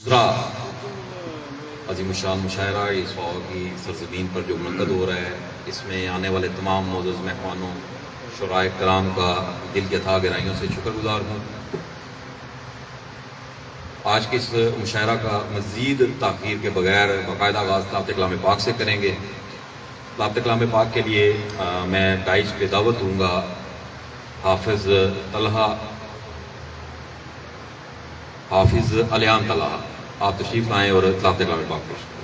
دوسرا عظیم الشان مشاعرہ سو کی سرزمین پر جو منعقد ہو رہا ہے، اس میں آنے والے تمام معزز مہمانوں شرائع کرام کا دل کی اتھاہ گہرائیوں سے شکر گزار ہوں۔ آج کے اس مشاعرہ کا مزید تاخیر کے بغیر باقاعدہ آغاز تلاوت کلام پاک سے کریں گے۔ تلاوت کلام پاک کے لیے میں دائش پہ دعوت دوں گا حافظ طلحہ، حافظ علیان طلحہ، آپ تشریف لائیں اور تلاوت کلام پاک پیش کریں۔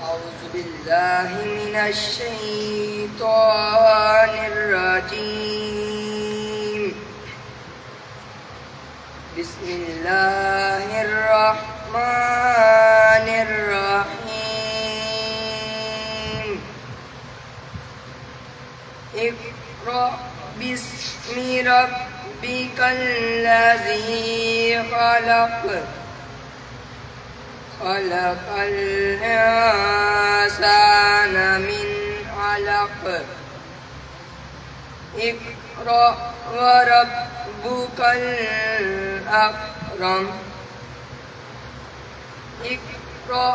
أعوذ بالله من الشيطان الرجيم. بسم الله الرحمن الرحيم. اقرأ باسم ربك الذي خلق، خلق الإنسان من علق. اقرأ وربك الأكرم. اقرأ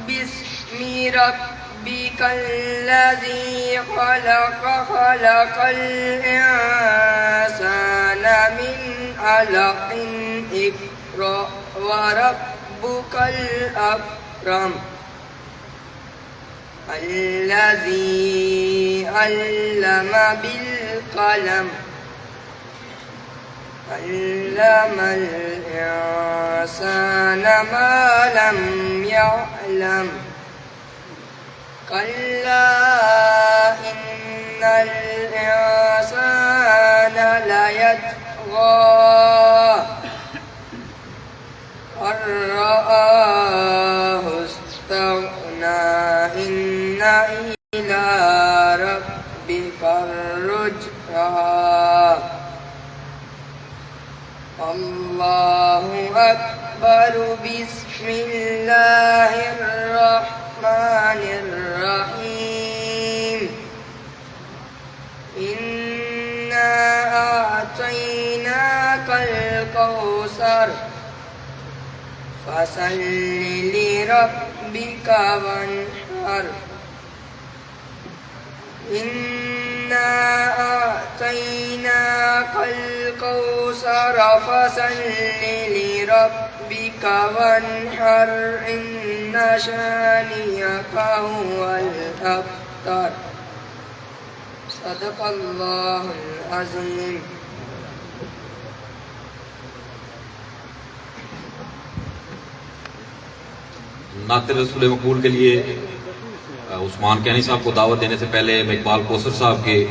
باسم ربك الذي خلق، خلق الإنسان من علق. اقرأ وربك الأكرم الذي علم بالقلم، علم الإنسان ما لم يعلم. كلا إن الإنسان ليطغى أن رآه استغنى. إن إلى ربك الرجعى. الله أكبر. بسم الله الرحمن الرحيم. إنا أعطيناك الكوثر فصل لربك وانحر. إنا أعطيناك الكوثر فصل لربك وانحر. إن شانئك هو الأبتر. صدق الله العظيم. نعت رسول مقبول کے لیے عثمان کینی صاحب کو دعوت دینے سے پہلے میں اقبال کوثر صاحب کے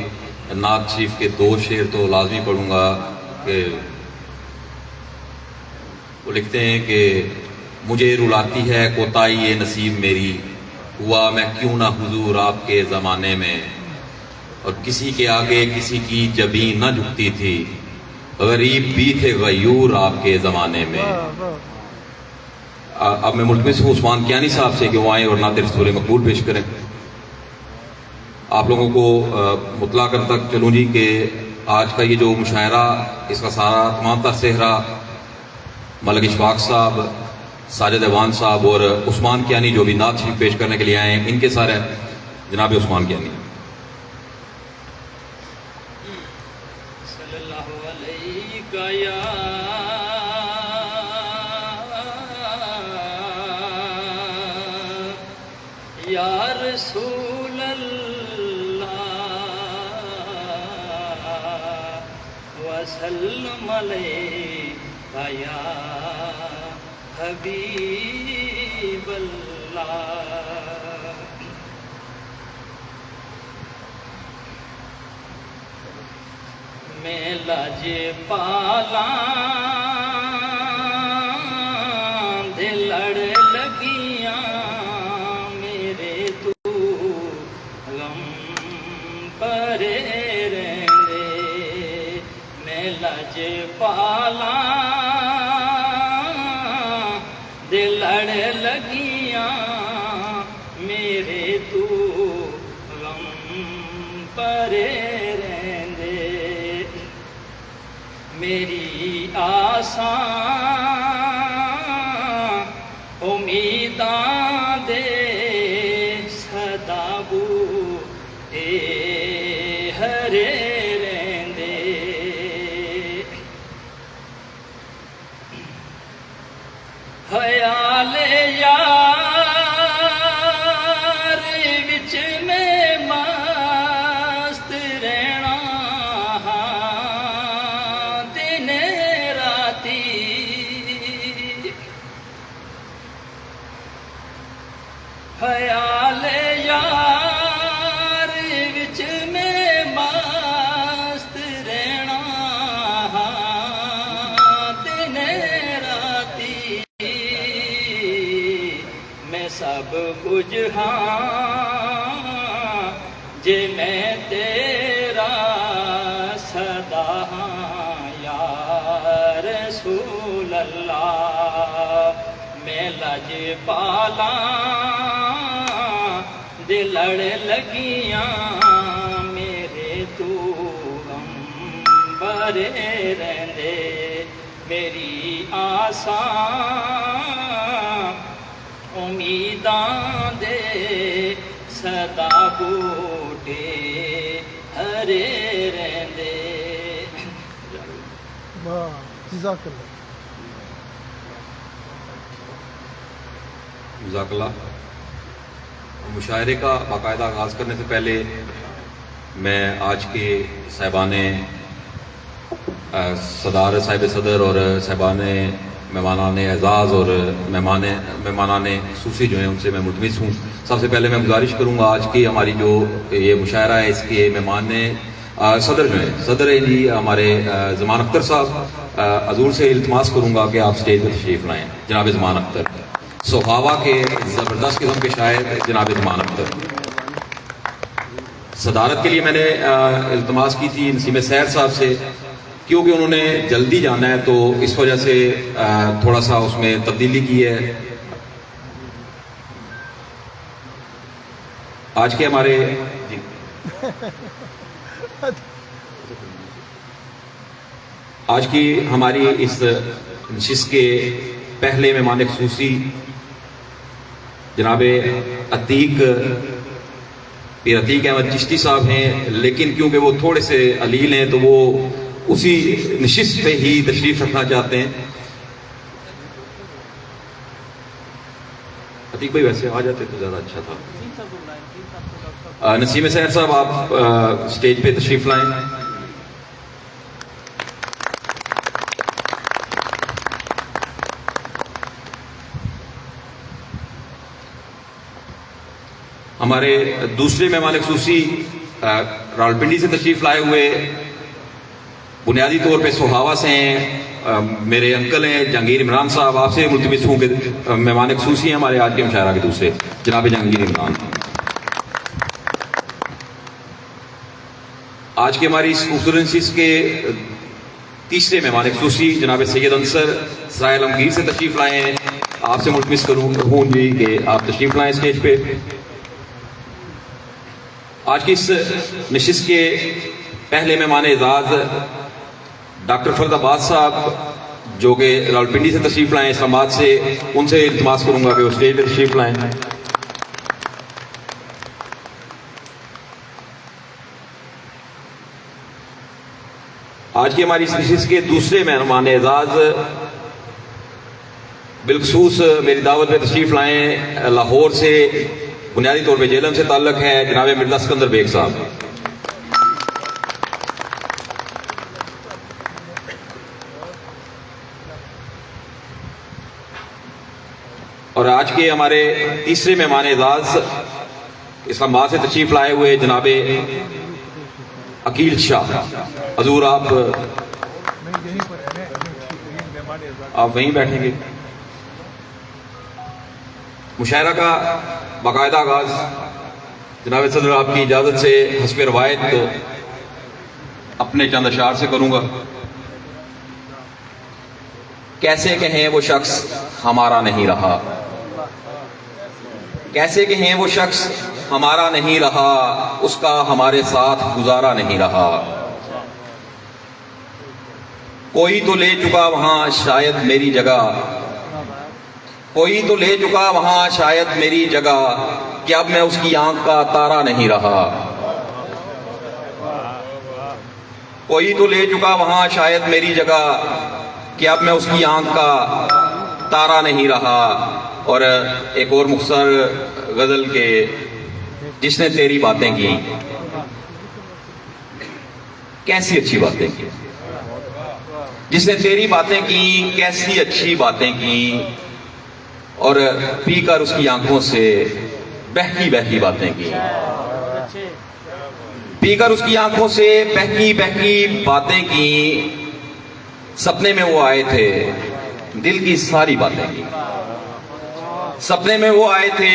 نعت شریف کے 2 شعر تو لازمی پڑھوں گا کہ وہ لکھتے ہیں کہ مجھے رلاتی ہے کوتاہی یہ نصیب میری، ہوا میں کیوں نہ حضور آپ کے زمانے میں، اور کسی کے آگے کسی کی جبین نہ جھکتی تھی، غریب بھی تھے غیور آپ کے زمانے میں۔ اب میں ملتمس ہوں عثمان کیانی صاحب سے کہ وہ آئیں اور نعت رسول مقبول پیش کریں۔ آپ لوگوں کو مطلع کر تک چلوں جی کہ آج کا یہ جو مشاعرہ، اس کا سارا تمام تر صحرا ملک اشفاق صاحب، ساجد ایوان صاحب اور عثمان کیانی جو بھی نعت شریف پیش کرنے کے لیے آئے ہیں، ان کے سارے جناب عثمان کیانی۔ صلی اللہ علیہ یا یا رسول اللہ وسلم علیہ یا حبیب اللہ۔ میں لاج پالا دے لڑ لگیاں میرے تو غم پرے رہندے، میں لاج پالا دے لڑ لگیاں میرے تو غم پرے رہندے میری آساں امیداں دے صدا بوٹے ہرے رہندے خیال یار وچ میں مست رہنا دن راتی خیال یار وچ میں مست رہنا دن راتی میں سب کچھ ہاں جے میں تیرا صدا ہاں یا رسول اللہ میں لج پالا دلڑ لگیاں میرے تو بڑے رہندے میری آساں امیداں دے صدا بوٹے ہرے رہندے جزاک اللہ. جزاک اللہ. مشاعرے کا باقاعدہ آغاز کرنے سے پہلے میں آج کے صاحبان صدر صاحب صدر اور صاحبان مہمانان اعزاز اور مہمانان خصوصی جو ہیں ان سے میں ملتمس ہوں. سب سے پہلے میں گزارش کروں گا آج کی ہماری جو یہ مشاعرہ ہے اس کے مہمان صدر جو ہیں صدر ہیں جی ہمارے زمان اختر صاحب. حضور سے التماس کروں گا کہ آپ سٹیج پر تشریف لائیں. جناب زمان اختر صحابہ کے زبردست قسم کے شاعر جناب زمان اختر. صدارت کے لیے میں نے التماس کی تھی نسیم سیر صاحب سے کیونکہ انہوں نے جلدی جانا ہے تو اس وجہ سے تھوڑا سا اس میں تبدیلی کی ہے. آج کے ہمارے آج کی ہماری اس نشست کے پہلے مہمان خصوصی جناب عتیق پیر عتیق احمد چشتی صاحب ہیں لیکن کیونکہ وہ تھوڑے سے علیل ہیں تو وہ اسی نشست پہ ہی تشریف رکھنا چاہتے ہیں. عتیق بھائی ویسے آ جاتے تو زیادہ اچھا تھا. نسیم سیر صاحب آپ سٹیج پہ تشریف لائیں. ہمارے دوسرے مہمان خصوصی راولپنڈی سے تشریف لائے ہوئے بنیادی طور پہ سہاوا سے ہیں میرے انکل ہیں جہانگیر عمران صاحب. آپ سے ملتمس ہوں کہ مہمان خصوصی ہیں ہمارے آج کے مشاعرہ کے دوسرے جناب جہانگیر عمران. آج کے ہماری اس خوبصورت نشست کے تیسرے مہمان خصوصی جناب سید انصر سرائے عالمگیر سے تشریف لائے ہیں. آپ سے ملتمس ہوں جی کہ آپ تشریف لائیں اسٹیج پہ. آج کی اس نشست کے پہلے مہمان اعزاز ڈاکٹر فرد عباس صاحب جو کہ راولپنڈی سے تشریف لائیں اسلام آباد سے ان سے التماس کروں گا کہ وہ اسٹیج پہ تشریف لائیں. آج کی ہماری اس نشست کے دوسرے مہمان اعزاز بالخصوص میری دعوت پہ تشریف لائیں لاہور سے بنیادی طور پہ جہلم سے تعلق ہے جناب مرزا سکندر بیگ صاحب. اور آج کے ہمارے تیسرے مہمان اعزاز اسلام آباد سے تشریف لائے ہوئے جناب عقیل شاہ. حضور آپ وہیں بیٹھیں گے. مشاعرہ کا باقاعدہ آغاز جناب صدر آپ کی اجازت سے حسب روایت اپنے چند اشعار سے کروں گا. کیسے کہیں وہ شخص ہمارا نہیں رہا, کیسے کہیں وہ شخص ہمارا نہیں رہا، اس کا ہمارے ساتھ گزارا نہیں رہا۔ کوئی تو لے چکا وہاں شاید میری جگہ، کوئی تو لے چکا وہاں شاید میری جگہ، کہ اب میں اس کی آنکھ کا تارا نہیں رہا۔ کوئی تو لے چکا وہاں شاید میری جگہ، کہ اب میں اس کی آنکھ کا تارا نہیں رہا۔ اور ایک اور مختصر غزل کے جس نے تیری باتیں کی، کیسی اچھی باتیں کی، جس نے تیری باتیں کی کیسی اچھی باتیں کی، اور پی کر اس کی آنکھوں سے بہکی بہکی باتیں کی، پی کر اس کی آنکھوں سے بہکی بہکی باتیں کی۔ سپنے میں وہ آئے تھے دل کی ساری باتیں کی، سپنے میں وہ آئے تھے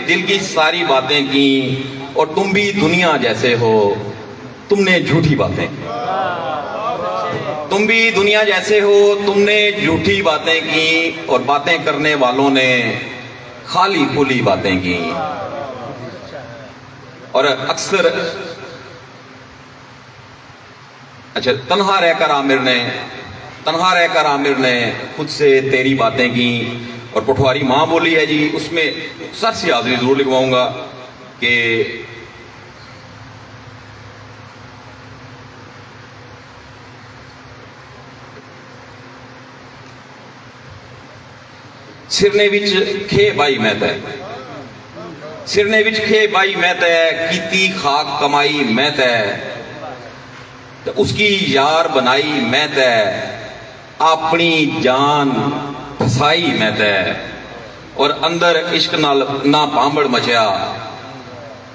دل کی ساری باتیں کی، اور تم بھی دنیا جیسے ہو تم نے جھوٹی باتیں کی، تم بھی دنیا جیسے ہو تم نے جھوٹی باتیں کی، اور باتیں کرنے والوں نے خالی کھلی باتیں کی۔ اور اکثر تنہا رہ کر عامر نے خود سے تیری باتیں کی۔ اور پٹھواری ماں بولی ہے جی، اس میں سر سی حاضری ضرور لکھواؤں گا کہ سرنے وچ کھے بائی میں تے، سرنے وچ کھے بائی میں تے، کیتی خاک کمائی میں تے، اس کی یار بنائی میں تے، اپنی جان پھسائی میں تے، اور اندر عشق نہ پامبڑ مچیا،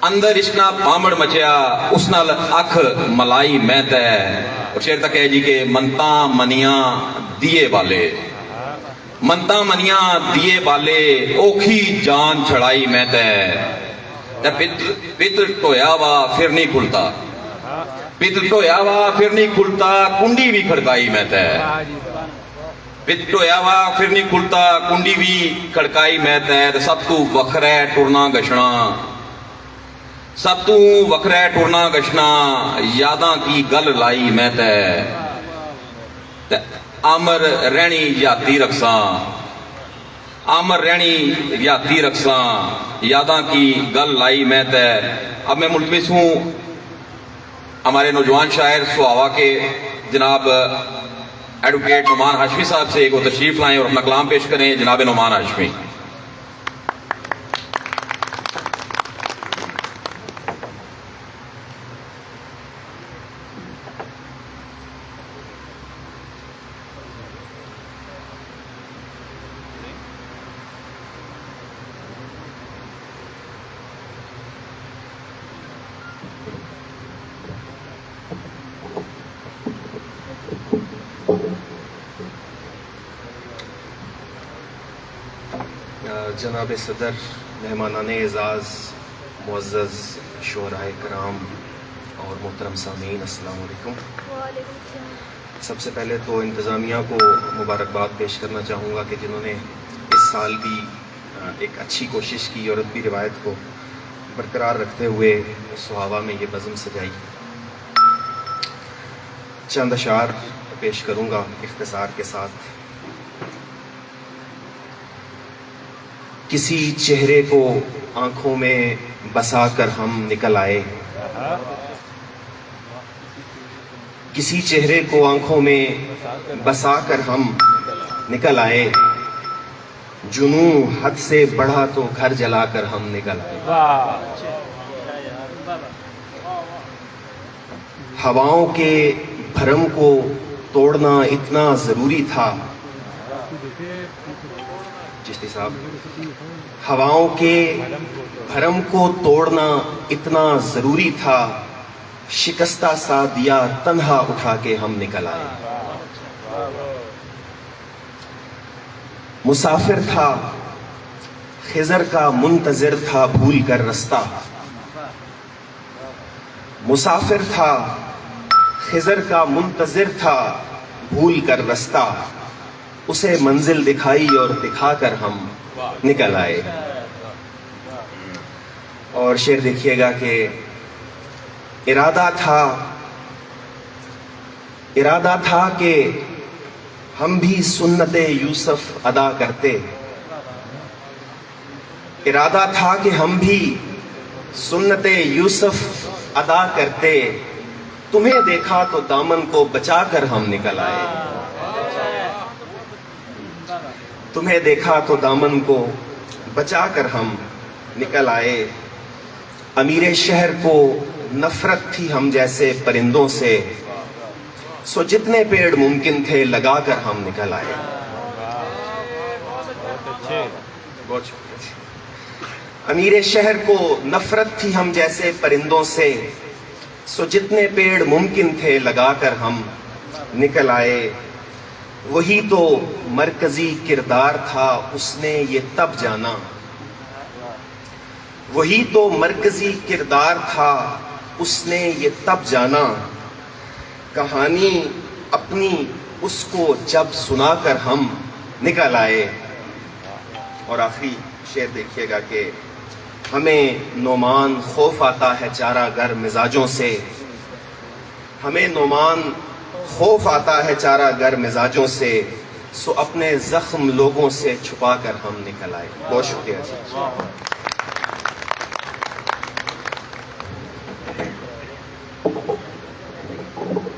اندر عشق نہ پامبڑ مچیا، اس نال اکھ ملائی میں تے۔ اور شعر تک ہے جی کہ منتاں منیاں دیے والے، منتاں منیاں دیے والے، اوکھی جان چھڑائی میں تے، پتر ٹویا وا پھر نہیں کھلتا، پتر ٹویا وا پھر نہیں کھلتا، کنڈی بھی کھڑکائی میں تے، پتر ٹویا وا پھر نہیں کھلتا، کنڈی بھی کھڑکائی میں تے۔ سب تو وکھرے ٹرنا گشنا، سب تو وکھرے ٹرنا گشنا، یاداں کی گل لائی میں تے، آمر رہنی یادی رکھساں، آمر رہنی یادی رکھساں، یاداں کی گل لائی میں تے۔ اب میں ملتمس ہوں ہمارے نوجوان شاعر سہاوا کے جناب ایڈوکیٹ نعمان ہاشمی صاحب سے وہ تشریف لائیں اور اپنا کلام پیش کریں۔ جناب نعمان ہاشمی۔ جناب صدر، مہمانان اعزاز، معزز شعراء کرام اور محترم سامعین، السلام علیکم۔ سب سے پہلے تو انتظامیہ کو مبارکباد پیش کرنا چاہوں گا کہ جنہوں نے اس سال بھی ایک اچھی کوشش کی اور ادبی روایت کو برقرار رکھتے ہوئے سہاوا میں یہ بزم سجائی۔ چند اشعار پیش کروں گا اختصار کے ساتھ۔ کسی چہرے کو آنکھوں میں بسا کر ہم نکل آئے، کسی چہرے کو آنکھوں میں بسا کر ہم نکل آئے، جنوں حد سے بڑھا تو گھر جلا کر ہم نکل آئے۔ ہواؤں کے بھرم کو توڑنا اتنا ضروری تھا، چشتی صاحب، ہواؤں کے بھرم کو توڑنا اتنا ضروری تھا، شکستہ سا دیا تنہا اٹھا کے ہم نکل آئے۔ مسافر تھا خضر کا منتظر تھا بھول کر رستہ، مسافر تھا خضر کا منتظر تھا بھول کر رستہ، اسے منزل دکھائی اور دکھا کر ہم نکل آئے۔ اور شعر دیکھیے گا کہ ارادہ تھا کہ ہم بھی سنت یوسف ادا کرتے، ارادہ تھا کہ ہم بھی سنت یوسف ادا کرتے، تمہیں دیکھا تو دامن کو بچا کر ہم نکل آئے، تمہیں دیکھا تو دامن کو بچا کر ہم نکل آئے، امیر شہر کو نفرت تھی ہم جیسے پرندوں سے، سو جتنے پیڑ ممکن تھے لگا کر ہم نکل آئے۔ امیر شہر کو نفرت تھی ہم جیسے پرندوں سے، سو جتنے پیڑ ممکن تھے لگا کر ہم نکل آئے، وہی تو مرکزی کردار تھا اس نے یہ تب جانا، وہی تو مرکزی کردار تھا اس نے یہ تب جانا، کہانی اپنی اس کو جب سنا کر ہم نکل آئے۔ اور آخری شعر دیکھیے گا کہ ہمیں نعمان خوف آتا ہے چارہ گر مزاجوں سے، ہمیں نعمان خوف آتا ہے چارہ گر مزاجوں سے، سو اپنے زخم لوگوں سے چھپا کر ہم نکل آئے۔ بہت شکریہ جی۔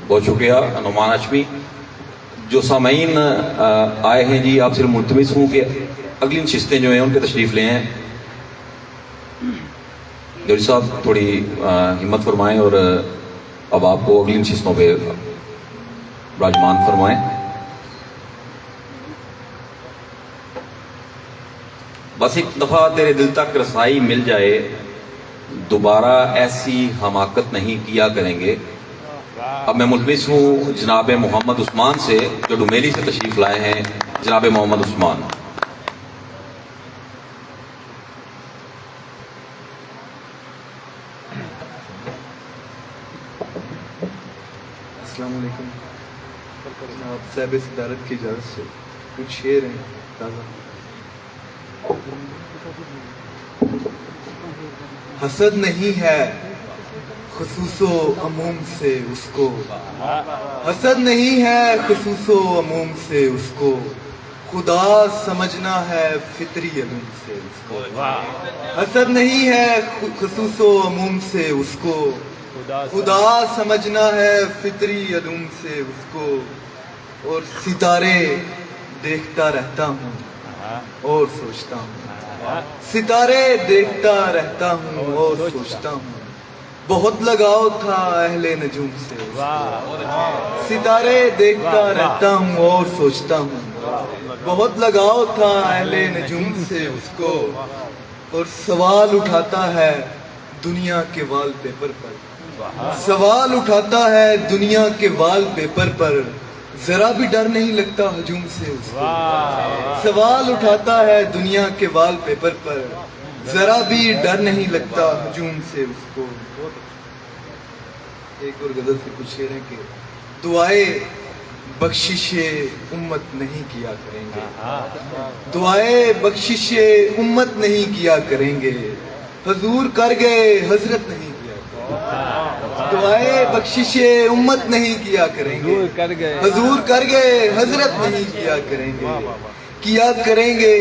بہت شکریہ نعمان ہاشمی۔ جو سامعین آئے ہیں جی، آپ سے ملتمس ہوں کہ اگلی نشستیں جو ہیں ان کے تشریف لے ہیں۔ جوڑی صاحب تھوڑی ہمت فرمائیں اور اب آپ کو اگلی نشستوں پہ راجمان فرمائیں۔ بس ایک دفعہ تیرے دل تک رسائی مل جائے، دوبارہ ایسی حماقت نہیں کیا کریں گے۔ اب میں ملتمس ہوں جناب محمد عثمان سے، جو ڈومیلی سے تشریف لائے ہیں۔ جناب محمد عثمان۔ السلام علیکم۔ جناب صاحب صدارت کی اجازت سے کچھ شعر ہیں تازہ۔ حسد نہیں ہے خصوص و عموم سے اس کو، حسد نہیں ہے خصوص و عموم سے اس کو، خدا سمجھنا ہے فطری علوم سے اس کو، حسد نہیں ہے خصوص و عموم سے اس کو، خدا سمجھنا ہے فطری علوم سے اس کو، اور ستارے دیکھتا رہتا ہوں اور سوچتا ہوں، ستارے دیکھتا رہتا ہوں اور سوچتا ہوں، بہت لگاؤ تھا اہل نجوم سے اس کو، ستارے دیکھتا رہتا ہوں اور سوچتا ہوں، بہت لگاؤ تھا اہل نجوم سے اس کو، اور سوال اٹھاتا ہے دنیا کے وال پیپر پر، سوال اٹھاتا ہے دنیا کے وال پیپر پر، ذرا بھی ڈر نہیں لگتا ہجوم سے اس کو، سوال اٹھاتا ہے دنیا کے وال پیپر پر، ذرا بھی ڈر نہیں لگتا ہجوم سے اس کو۔ ایک اور غزل سے کچھ شعر ہیں کہ دعائے بخشش امت نہیں کیا کریں گے، دعائے بخشش امت نہیں کیا کریں گے، حضور کر گئے حضرت نہیں کیا کریں گے، دعائے بخشش امت نہیں کیا کریں گے، حضور کر گئے حضرت نہیں کیا کریں گے، کیا کریں گے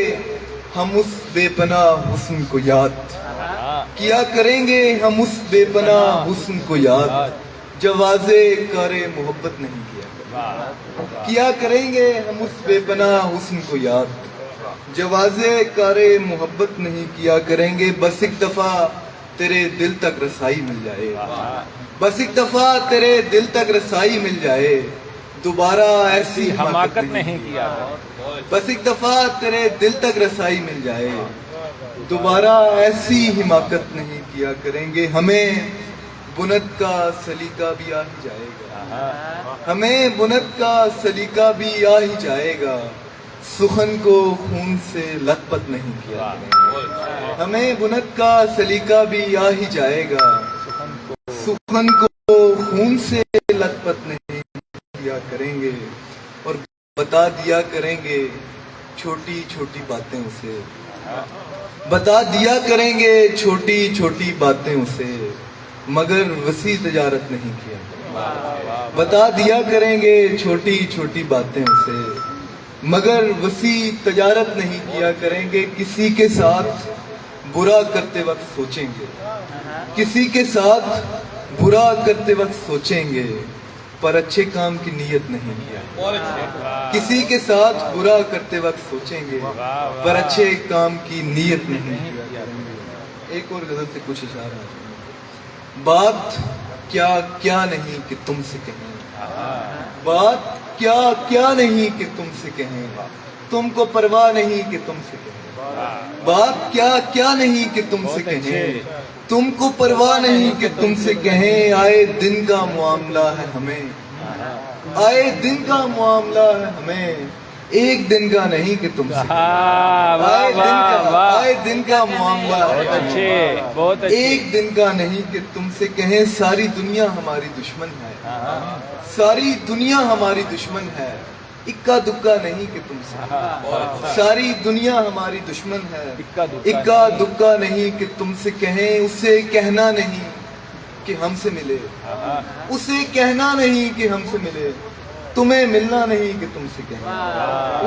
ہم اس بے پناہ حسن کو یاد، کیا کریں گے ہم اس بے پناہ حسن کو یاد، جوازے کار محبت نہیں کیا کریں گے ہم اس بے پناہ حسن کو یاد، جوازے کار محبت نہیں کیا کریں گے، بس ایک دفعہ تیرے دل تک رسائی مل جائے، بس ایک دفعہ تیرے دل تک رسائی مل جائے، دوبارہ ایسی حماقت نہیں کیا، بس ایک دفعہ تیرے دل تک رسائی مل جائے، دوبارہ ایسی حماقت نہیں کیا کریں گے، ہمیں بنت کا سلیقہ بھی آ ہی جائے گا، ہمیں بنت کا سلیقہ بھی آ ہی جائے گا، سخن کو خون سے لت پت نہیں کیا کریں گے، ہمیں بنت کا سلیقہ بھی آ ہی جائے گا، سخن کو خون سے لت پت نہیں کیا کریں گے، اور بتا دیا کریں گے چھوٹی چھوٹی باتیں اسے، بتا دیا کریں گے چھوٹی چھوٹی باتیں اسے، مگر وسیع تجارت نہیں کیا۔ بتا دیا کریں گے چھوٹی چھوٹی باتیں اسے، مگر وسیع تجارت نہیں کیا کریں گے۔ کسی کے ساتھ برا کرتے وقت سوچیں گے، کسی کے ساتھ برا کرتے وقت سوچیں گے، پر اچھے کام کی نیت نہیں کیا۔ کسی کے ساتھ برا کرتے وقت سوچیں گے، پر اچھے کام کی نیت نہیں کیا۔ ایک اور غزل سے کچھ اشارہ ہے۔ بات کیا کیا نہیں کہ تم سے کہیں، بات کیا کیا نہیں کہ تم سے کہیں، تم کو پرواہ نہیں کہ تم سے کہیں۔ بات کیا کیا نہیں کہ تم سے کہیں، تم کو پرواہ نہیں کہ تم سے کہیں۔ آئے دن کا معاملہ ہے ہمیں، آئے دن کا معاملہ ہے ہمیں، ایک دن کا نہیں کہ تم سے کہیں۔ آئے دن کا معاملہ ہے ہمیں، ایک دن کا نہیں کہ تم سے کہیں۔ ساری دنیا ہماری دشمن ہے، ساری دنیا ہماری دشمن ہے، اکا دکا نہیں کہ تم سے۔ ساری دنیا ہماری دشمن ہے، اکا دکا نہیں کہ تم سے کہیں۔ اسے کہنا نہیں کہ ہم سے ملے، اسے کہنا نہیں کہ ہم سے ملے، تمہیں ملنا نہیں کہ تم سے کہیں۔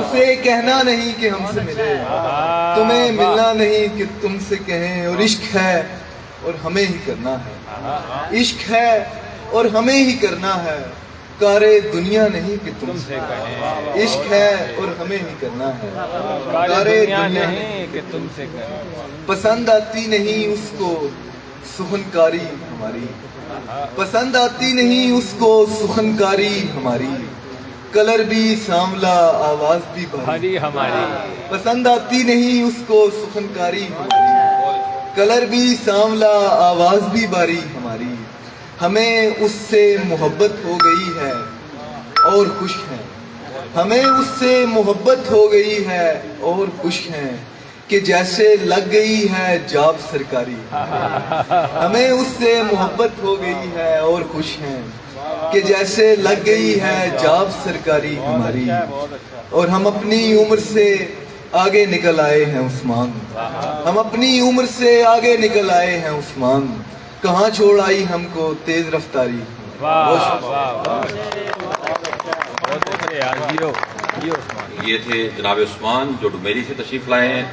اسے کہنا نہیں کہ ہم سے ملے، تمہیں ملنا نہیں کہ تم سے کہیں۔ اور عشق ہے اور ہمیں ہی کرنا ہے، عشق ہے اور ہمیں ہی کرنا ہے، کارے دنیا نہیں کہ تم سے کہیں۔ عشق ہے اور ہمیں ہی کرنا ہے، کارے دنیا نہیں کہ تم سے کہیں۔ پسند آتی نہیں اس کو سخنکاری ہماری، پسند آتی نہیں اس کو سخنکاری ہماری، کلر بھی سانولا آواز بھی بھاری ہماری۔ پسند آتی نہیں اس کو سخنکاری ہماری، کلر بھی سانولا آواز بھی باری ہماری۔ ہمیں اس سے محبت ہو گئی ہے اور خوش ہیں، ہمیں اس سے محبت ہو گئی ہے اور خوش ہیں، کہ جیسے لگ گئی ہے جاب سرکاری۔ ہمیں اس سے محبت ہو گئی ہے اور خوش ہیں، کہ جیسے لگ گئی ہے جاب سرکاری ہماری۔ اور ہم اپنی عمر سے آگے نکل آئے ہیں عثمان، ہم اپنی عمر سے آگے نکل آئے ہیں عثمان، کہاں چھوڑ آئی ہم کو تیز رفتاری۔ یہ تھے جناب عثمان جو ڈومیری سے تشریف لائے ہیں۔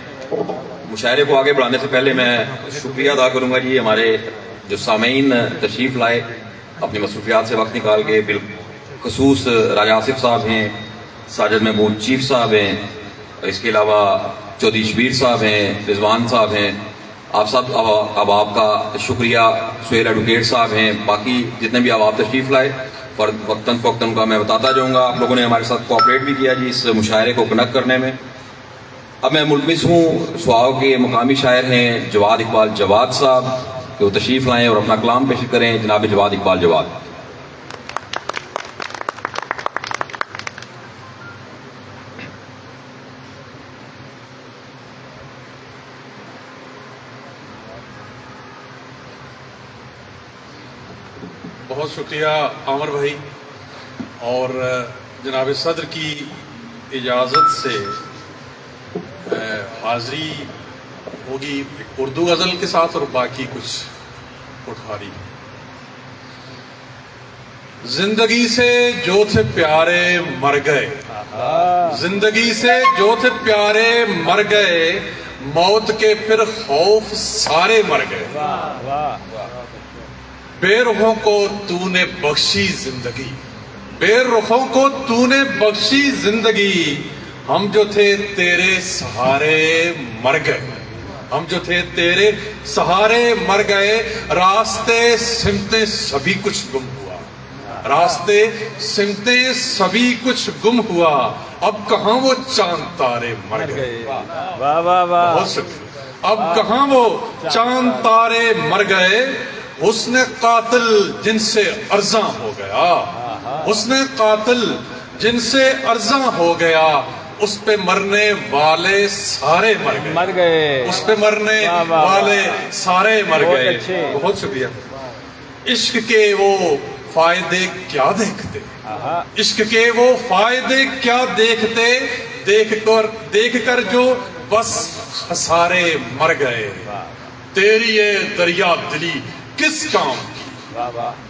مشاعرے کو آگے بڑھانے سے پہلے میں شکریہ ادا کروں گا جی ہمارے جو سامعین تشریف لائے اپنی مصروفیات سے وقت نکال کے، بالخصوص راجہ آصف صاحب ہیں، ساجد محمود چیف صاحب ہیں، اس کے علاوہ چودھری شبیر صاحب ہیں، رضوان صاحب ہیں، آپ سب اب آپ کا شکریہ، سہیل ایڈوکیٹ صاحب ہیں، باقی جتنے بھی آپ تشریف لائے وقتاً فوقتاً کا میں بتاتا جاؤں گا۔ آپ لوگوں نے ہمارے ساتھ کوآپریٹ بھی کیا جی اس مشاعرے کو کنیکٹ کرنے میں۔ اب میں ملتمس ہوں سواؤ کے مقامی شاعر ہیں جواد اقبال جواد صاحب کہ وہ تشریف لائیں اور اپنا کلام پیش کریں۔ جناب جواد اقبال جواد۔ بہت شکریہ عامر بھائی، اور جناب صدر کی اجازت سے حاضری ہوگی ایک اردو غزل کے ساتھ اور باقی کچھ پٹھاری۔ زندگی سے جو تھے پیارے مر گئے، زندگی سے جو تھے پیارے مر گئے، موت کے پھر خوف سارے مر گئے۔ بے رخوں کو تو نے بخشی زندگی، بے رخوں کو تو نے بخشی زندگی، ہم جو تھے تیرے سہارے مر گئے، ہم جو تھے تیرے سہارے مر گئے۔ راستے سمتیں سبھی کچھ گم ہوا، راستے سمتیں سبھی کچھ گم ہوا، اب کہاں وہ چاند تارے مر گئے۔ بہت شکریہ۔ اب کہاں وہ چاند تارے مر گئے، حسن قاتل جن سے ارزاں ہو گیا، حسن قاتل جن سے ارزاں ہو گیا، اس پہ مرنے والے سارے مر گئے، اس پہ مرنے والے سارے مر گئے۔ بہت شکریہ۔ عشق کے وہ فائدے کیا دیکھتے، عشق کے وہ فائدے کیا دیکھتے، دیکھ کر جو بس خسارے مر گئے، تیری یہ دریا دلی کس کام کی،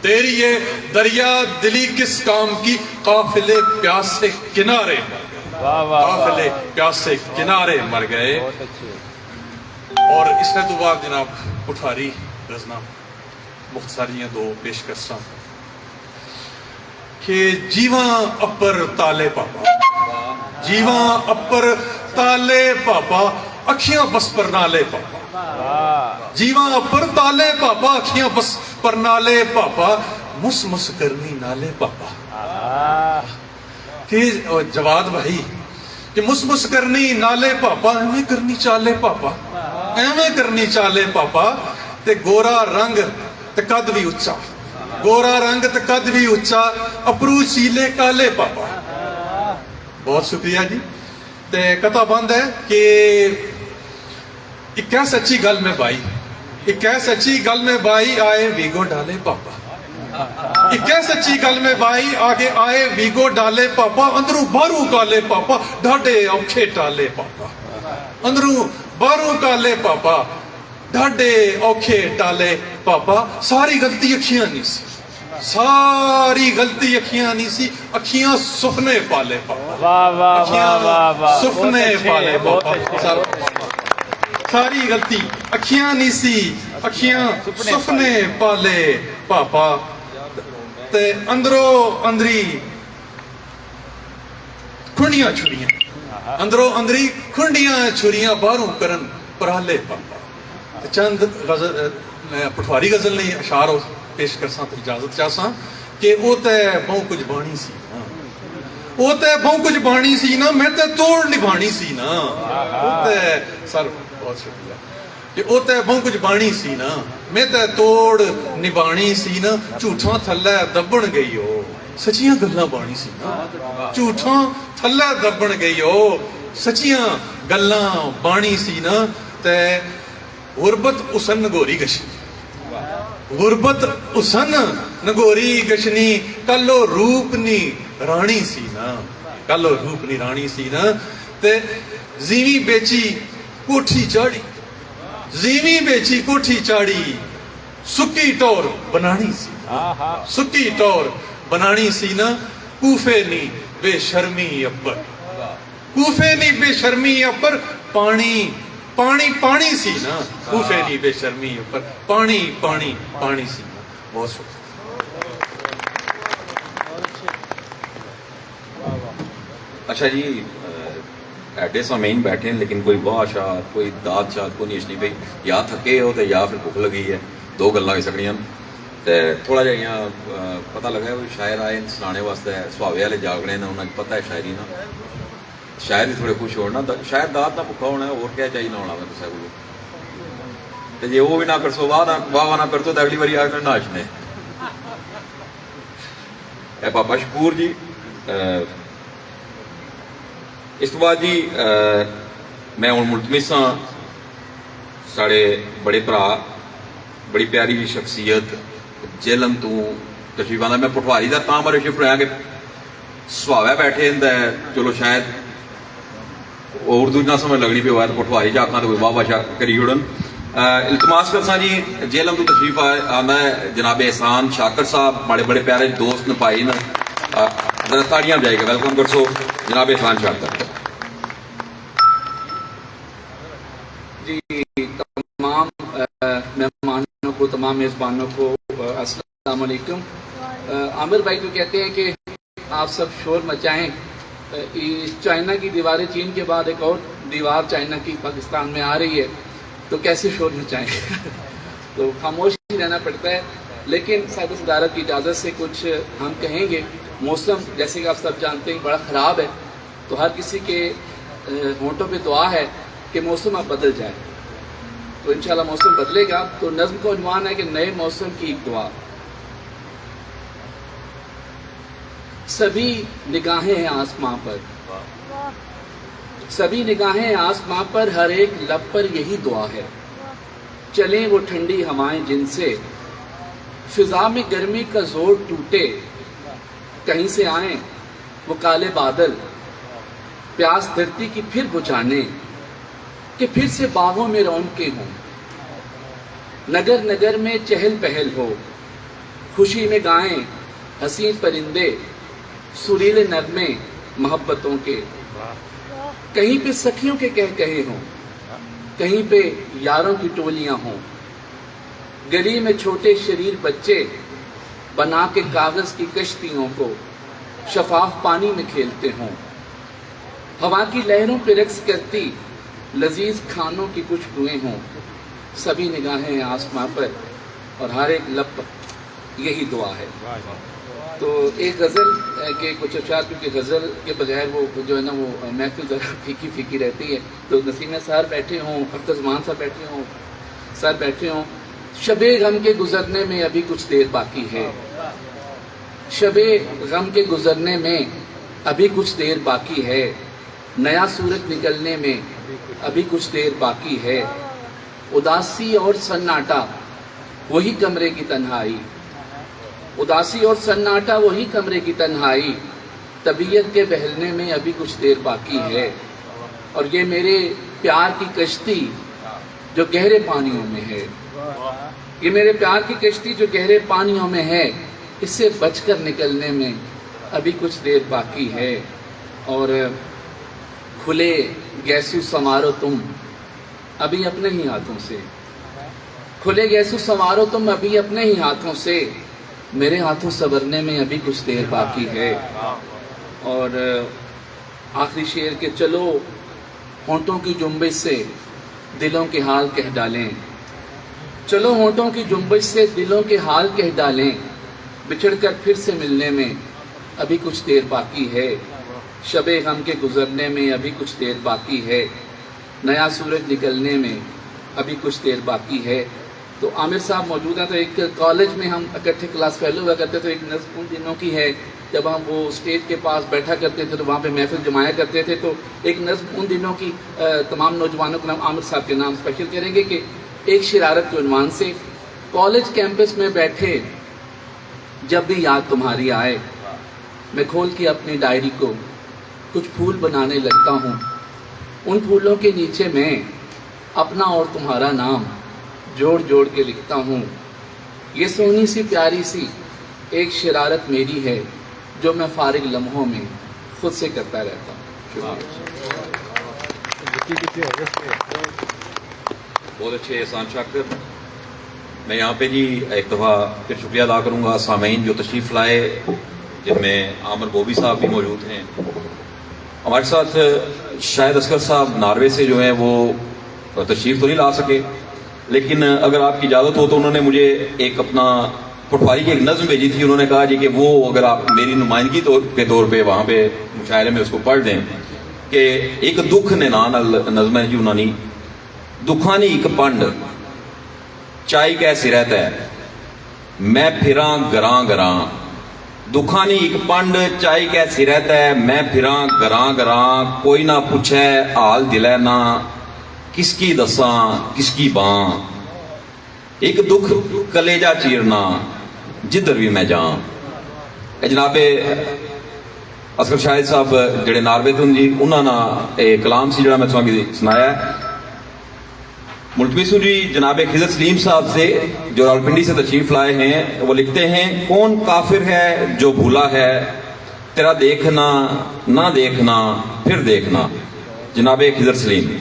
تیری یہ دریا دلی کس کام کی، قافلے پیاسے کنارے مر گئے، قافلے پیاسے کنارے مر گئے۔ اور اس نے تو بعد جناب پٹھاری رزنا مختصریاں دو پیش کرساں کہ جیواں اپر تالے پاپا، جیواں اپر تالے پاپا، اکھیاں بس پر نالے پاپا، جیواں اپر تالے پاپا، اکھیاں بس پر نالے پاپا، مس مس کرنی نالے پاپا۔ کہ جواد بھائی کہ مس مس کرنی نالے پاپا، ایویں کرنی چالے پاپا، ایویں کرنی چالے پاپا، تے گورا رنگ تے قد بھی اچا، گورا رنگ تے قد بھی اچا، اپرو چیلے کالے پاپا۔ بہت شکریہ جی۔ تے قطع بند ہے کہ ایک سچی گل میں بائی، ایک سچی گل میں بائی آئے ویگو ڈالے پاپا، ایک سچی گل میں بائی آگے آئے ویگو ڈالے پاپا، اندروں باروں کالے پاپا، ڈھاڈے اوکھے ٹالے پاپا، اندروں باروں کالے پاپا، ڈھاڈے اوکھے ٹالے پاپا۔ ساری غلطی اکھیاں نہیں سی، ساری غلطی اکھیاں نہیں سی، اکھیاں سفنے پالے پاپا، اکھیاں سفنے پالے پاپا۔ ساری غلطی اکھیاں نہیں سی، اکھیاں سفنے پالے پاپا، تے اندروں اندری کھنڈیاں چھڑیاں، اندروں اندری کھنڈیاں چھڑیاں باہروں کرن پرالے پاپا۔ چند غزل میں پٹھواری غزل نہیں اشعار پیش کرساں تو اجازت چاہساں کہ او تے بہوں کچھ بانی سی نا، او تے بہوں کچھ بانی سی نا، میں تے توڑ نبھانی سی نا، او تے سر بہت شکریہ کہ او تے بہوں کچھ بانی سی نا، میں تے توڑ نبھانی سی نا، جھوٹاں تھلے دبن گئی ہو سچیاں گلاں بانی سی نا، جھوٹاں تھلے دبن گئی ہو سچیاں گلاں بانی سی نا، تے غربت اسن نگوری گشنی، غربت اسن نگوری گشنی، کلو روپنی رانی سی نا، کلو روپنی رانی سی نا، تے زیویں بیچی کوٹھی چاڑی، زیویں بیچی کوٹھی چاڑی، سکی ٹور بنانی سی نا، سکی ٹور بنانی سی نا، کوفے نی بے شرمی اپر، کوفے نی بے شرمی اپر، پانی پانی پانی سی نا، کوفے نی بے شرمی اپر، پانی پانی پانی سی نا۔ بہت شکریہ۔ اچھا جی، ایڈے سامعین بیٹھے ہیں لیکن کوئی واہ شاد کوئی داد شاد کو نہیں بھائی، یا تھکے ہو تو یا پھر بھوک لگی ہے، دو گلاں ہو سکنیاں۔ تے تھوڑا جہا یہاں پتہ لگا ہے شاعر آئے سنانے واسطے، سہاوے والے جاگنے نے، انہیں پتہ ہے شاعری نا، شاعر ہی تھوڑے خوش ہونا، شاید داد نہ بھوکا ہونا ہے، اور کیا چاہیے نہ ہونا میں تصے کو، جی وہ بھی نہ کرسو واہ نہ کرسو تو اگلی باری آ کر ناچنے۔ اے پاپا شکور جی۔ اس تو بعد جی میں ہوں ملتمس ہاں ساڑے بڑے برا بڑی پیاری جی شخصیت جیلم تو تشریف آندا، میں پٹھواری دا تاں بارے شفٹ ہویا کہ سہاوے بیٹھے ہندا ہے، چلو شاید اردو نہ سمجھ لگنی پہ ہوا ہے تو پٹھواری جا آکھاں تو کوئی واہ واہ کری اڑن۔ التماس کرساں جی جیلم تو تشریف آندا ہے جناب احسان شاکر صاحب، بڑے بڑے پیارے دوست نے پائی نا، ذرا تاڑیاں جائے گا، ویلکم کرسو جناب احسان شاکر۔ جی تمام مہمانوں کو، تمام میزبانوں کو السلام علیکم۔ عامر بھائی جو کہتے ہیں کہ آپ سب شور مچائیں، چائنا کی دیواریں چین کے بعد ایک اور دیوار چائنا کی پاکستان میں آ رہی ہے، تو کیسے شور مچائیں تو خاموش ہی رہنا پڑتا ہے۔ لیکن صاحب صدارت کی اجازت سے کچھ ہم کہیں گے۔ موسم جیسے کہ آپ سب جانتے ہیں بڑا خراب ہے، تو ہر کسی کے ہونٹوں پہ دعا ہے کہ موسم اب بدل جائے، تو انشاءاللہ موسم بدلے گا۔ تو نظم کا عنوان ہے کہ نئے موسم کی ایک دعا۔ سبھی نگاہیں ہیں آسماں پر، سبھی نگاہیں ہیں آسماں پر، ہر ایک لب پر یہی دعا ہے، چلیں وہ ٹھنڈی ہوائیں جن سے فضا میں گرمی کا زور ٹوٹے، کہیں سے آئیں وہ کالے بادل پیاس دھرتی کی پھر بجھانے، کہ پھر سے باغوں میں رونقیں ہوں، نگر نگر میں چہل پہل ہو، خوشی میں گائیں حسین پرندے سریلے نغمے محبتوں کے، کہیں پہ سکھیوں کے کہے ہوں، کہیں پہ یاروں کی ٹولیاں ہوں، گلی میں چھوٹے شریر بچے بنا کے کاغذ کی کشتیوں کو شفاف پانی میں کھیلتے ہوں، ہوا کی لہروں پہ رقص کرتی لذیذ کھانوں کی خوشبوئیں ہوں، سبھی نگاہیں آسماں پر اور ہر ایک لب پر یہی دعا ہے۔ تو ایک غزل کے کچھ اشعار، کیونکہ غزل کے بغیر وہ جو ہے نا وہ محفل ذرا پھیکی پھیکی رہتی ہے، تو نسیم سار بیٹھے ہوں، اختر زمان صاحب بیٹھے ہوں، سر بیٹھے ہوں، شب غم کے گزرنے میں ابھی کچھ دیر باقی ہے، شب غم کے گزرنے میں ابھی کچھ دیر باقی ہے، نیا سورج نکلنے میں ابھی کچھ دیر باقی ہے، اداسی اور سناٹا وہی کمرے کی تنہائی، اداسی اور سناٹا وہی کمرے کی تنہائی، طبیعت کے بہلنے میں ابھی کچھ دیر باقی ہے، اور یہ میرے پیار کی کشتی جو گہرے پانیوں میں ہے، یہ میرے پیار کی کشتی جو گہرے پانیوں میں ہے، اس سے بچ کر نکلنے میں ابھی کچھ دیر باقی ہے، اور کھلے گیسو سنوارو تم ابھی اپنے ہی ہاتھوں سے، کھلے گیسو سنوارو تم ابھی اپنے ہی ہاتھوں سے، میرے ہاتھوں سنورنے میں ابھی کچھ دیر باقی ہے، اور آخری شعر کہ چلو ہونٹوں کی جنبش سے دلوں کے حال کہہ ڈالیں، چلو ہونٹوں کی جنبش سے دلوں کے حال کہہ ڈالیں، بچھڑ کر پھر سے ملنے میں ابھی کچھ دیر باقی ہے، شب غم کے گزرنے میں ابھی کچھ دیر باقی ہے، نیا سورج نکلنے میں ابھی کچھ دیر باقی ہے۔ تو عامر صاحب موجود ہیں، تو ایک کالج میں ہم اکٹھے کلاس فیلو ہوا کرتے، تو ایک نظم ان دنوں کی ہے جب ہم وہ اسٹیج کے پاس بیٹھا کرتے تھے تو وہاں پہ محفل جمایا کرتے تھے، تو ایک نظم ان دنوں کی تمام نوجوانوں کے نام عامر صاحب کے نام اسپیشل کریں گے کہ ایک شرارت کے عنوان سے، کالج کیمپس میں بیٹھے جب بھی یاد تمہاری آئے، میں کھول کے اپنی ڈائری کو کچھ پھول بنانے لگتا ہوں، ان پھولوں کے نیچے میں اپنا اور تمہارا نام جوڑ جوڑ کے لکھتا ہوں، یہ سونی سی پیاری سی ایک شرارت میری ہے جو میں فارغ لمحوں میں خود سے کرتا رہتا ہوں۔ بہت اچھے احسان شاکر، میں یہاں پہ جی ایک دفعہ پھر شکریہ ادا کروں گا سامعین جو تشریف لائے، جن میں عامر بوبی صاحب بھی موجود ہیں، ہمارے ساتھ شاہد اصغر صاحب ناروے سے جو ہیں وہ تشریف تو نہیں لا سکے، لیکن اگر آپ کی اجازت ہو تو انہوں نے مجھے ایک اپنا پٹواری کی ایک نظم بھیجی تھی، انہوں نے کہا جی کہ وہ اگر آپ میری نمائندگی کے طور پہ وہاں پہ مشاعرے میں اس کو پڑھ دیں کہ ایک دکھ نے نان نظم ہے جی انہوں نے، دکھانی ایک پنڈ چائی کیسے رہتا ہے میں پھراں گراں گراں، دکھانی ایک پنڈ چائی کیسے رہتا ہے میں پھراں گراں گراں، کوئی نہ پوچھے حال دلے نہ کس کی دساں کس کی باں، ایک دکھ کلیجہ چیرنا جدھر بھی میں جاں۔ جناب اصغر شاہد صاحب جڑے ناروے تھے جی، انہوں نے کلام سی جڑا میں تھوڑا سنایا ہے، ملتمس ہوں جی جناب خضر سلیم صاحب سے جو راولپنڈی سے تشریف لائے ہیں، وہ لکھتے ہیں کون کافر ہے جو بھولا ہے تیرا دیکھنا نہ دیکھنا پھر دیکھنا، جناب خضر سلیم۔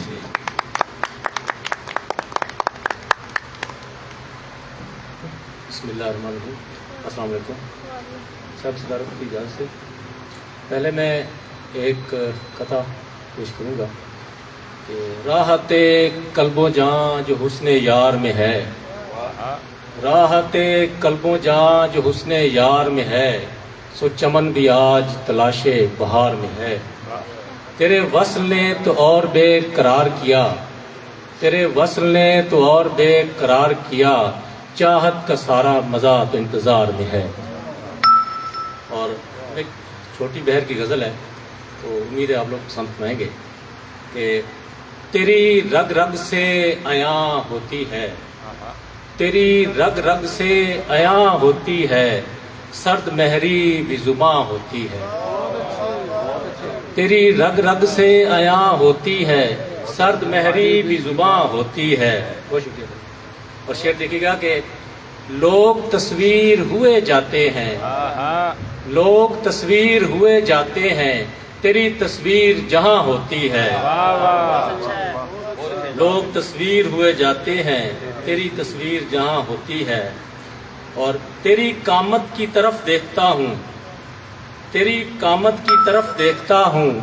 بسم اللہ الرحمن الرحیم، السلام علیکم۔ سب صدارت کی اجازت سے پہلے میں ایک قطعہ پیش کروں گا کہ راحت قلب و جاں جو حسن یار میں ہے، راحت قلب و جاں جو حسن یار میں ہے، سو چمن بھی آج تلاش بہار میں ہے، تیرے وصل نے تو اور بے قرار کیا، تیرے وصل نے تو اور بے قرار کیا، چاہت کا سارا مزہ تو انتظار میں ہے۔ اور ایک چھوٹی بہر کی غزل ہے، تو امید ہے آپ لوگ پسند فرمائیں گے کہ تیری رگ رگ سے عیاں ہوتی ہے، تیری رگ رگ سے عیاں ہوتی ہے، سرد مہری بھی زباں ہوتی ہے، تیری رگ رگ سے عیاں ہوتی ہے، سرد مہری بھی زباں ہوتی ہے. بہت شکریہ. اور شعر دیکھیے گا کہ لوگ تصویر ہوئے جاتے ہیں، لوگ تصویر ہوئے جاتے ہیں، تیری تصویر جہاں ہوتی ہے. لوگ تصویر ہوئے جاتے ہیں، تیری تصویر جہاں ہوتی ہے. اور تیری قامت کی طرف دیکھتا ہوں، تیری قامت کی طرف دیکھتا ہوں،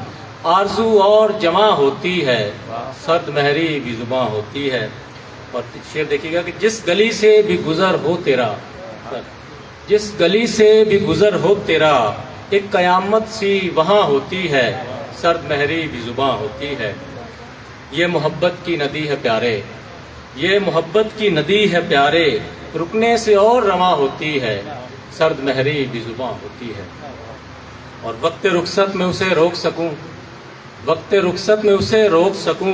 آرزو اور جمع ہوتی ہے، سرد مہری بھی زباں ہوتی ہے. اور شعر دیکھیے گا کہ جس گلی سے بھی گزر ہو تیرا، جس گلی سے بھی گزر ہو تیرا، ایک قیامت سی وہاں ہوتی ہے، سرد مہری بھی زباں ہوتی ہے. یہ محبت کی ندی ہے پیارے، یہ محبت کی ندی ہے پیارے، رکنے سے اور رواں ہوتی ہے، سرد مہری بھی زباں ہوتی ہے. اور وقت رخصت میں اسے روک سکوں، وقت رخصت میں اسے روک سکوں،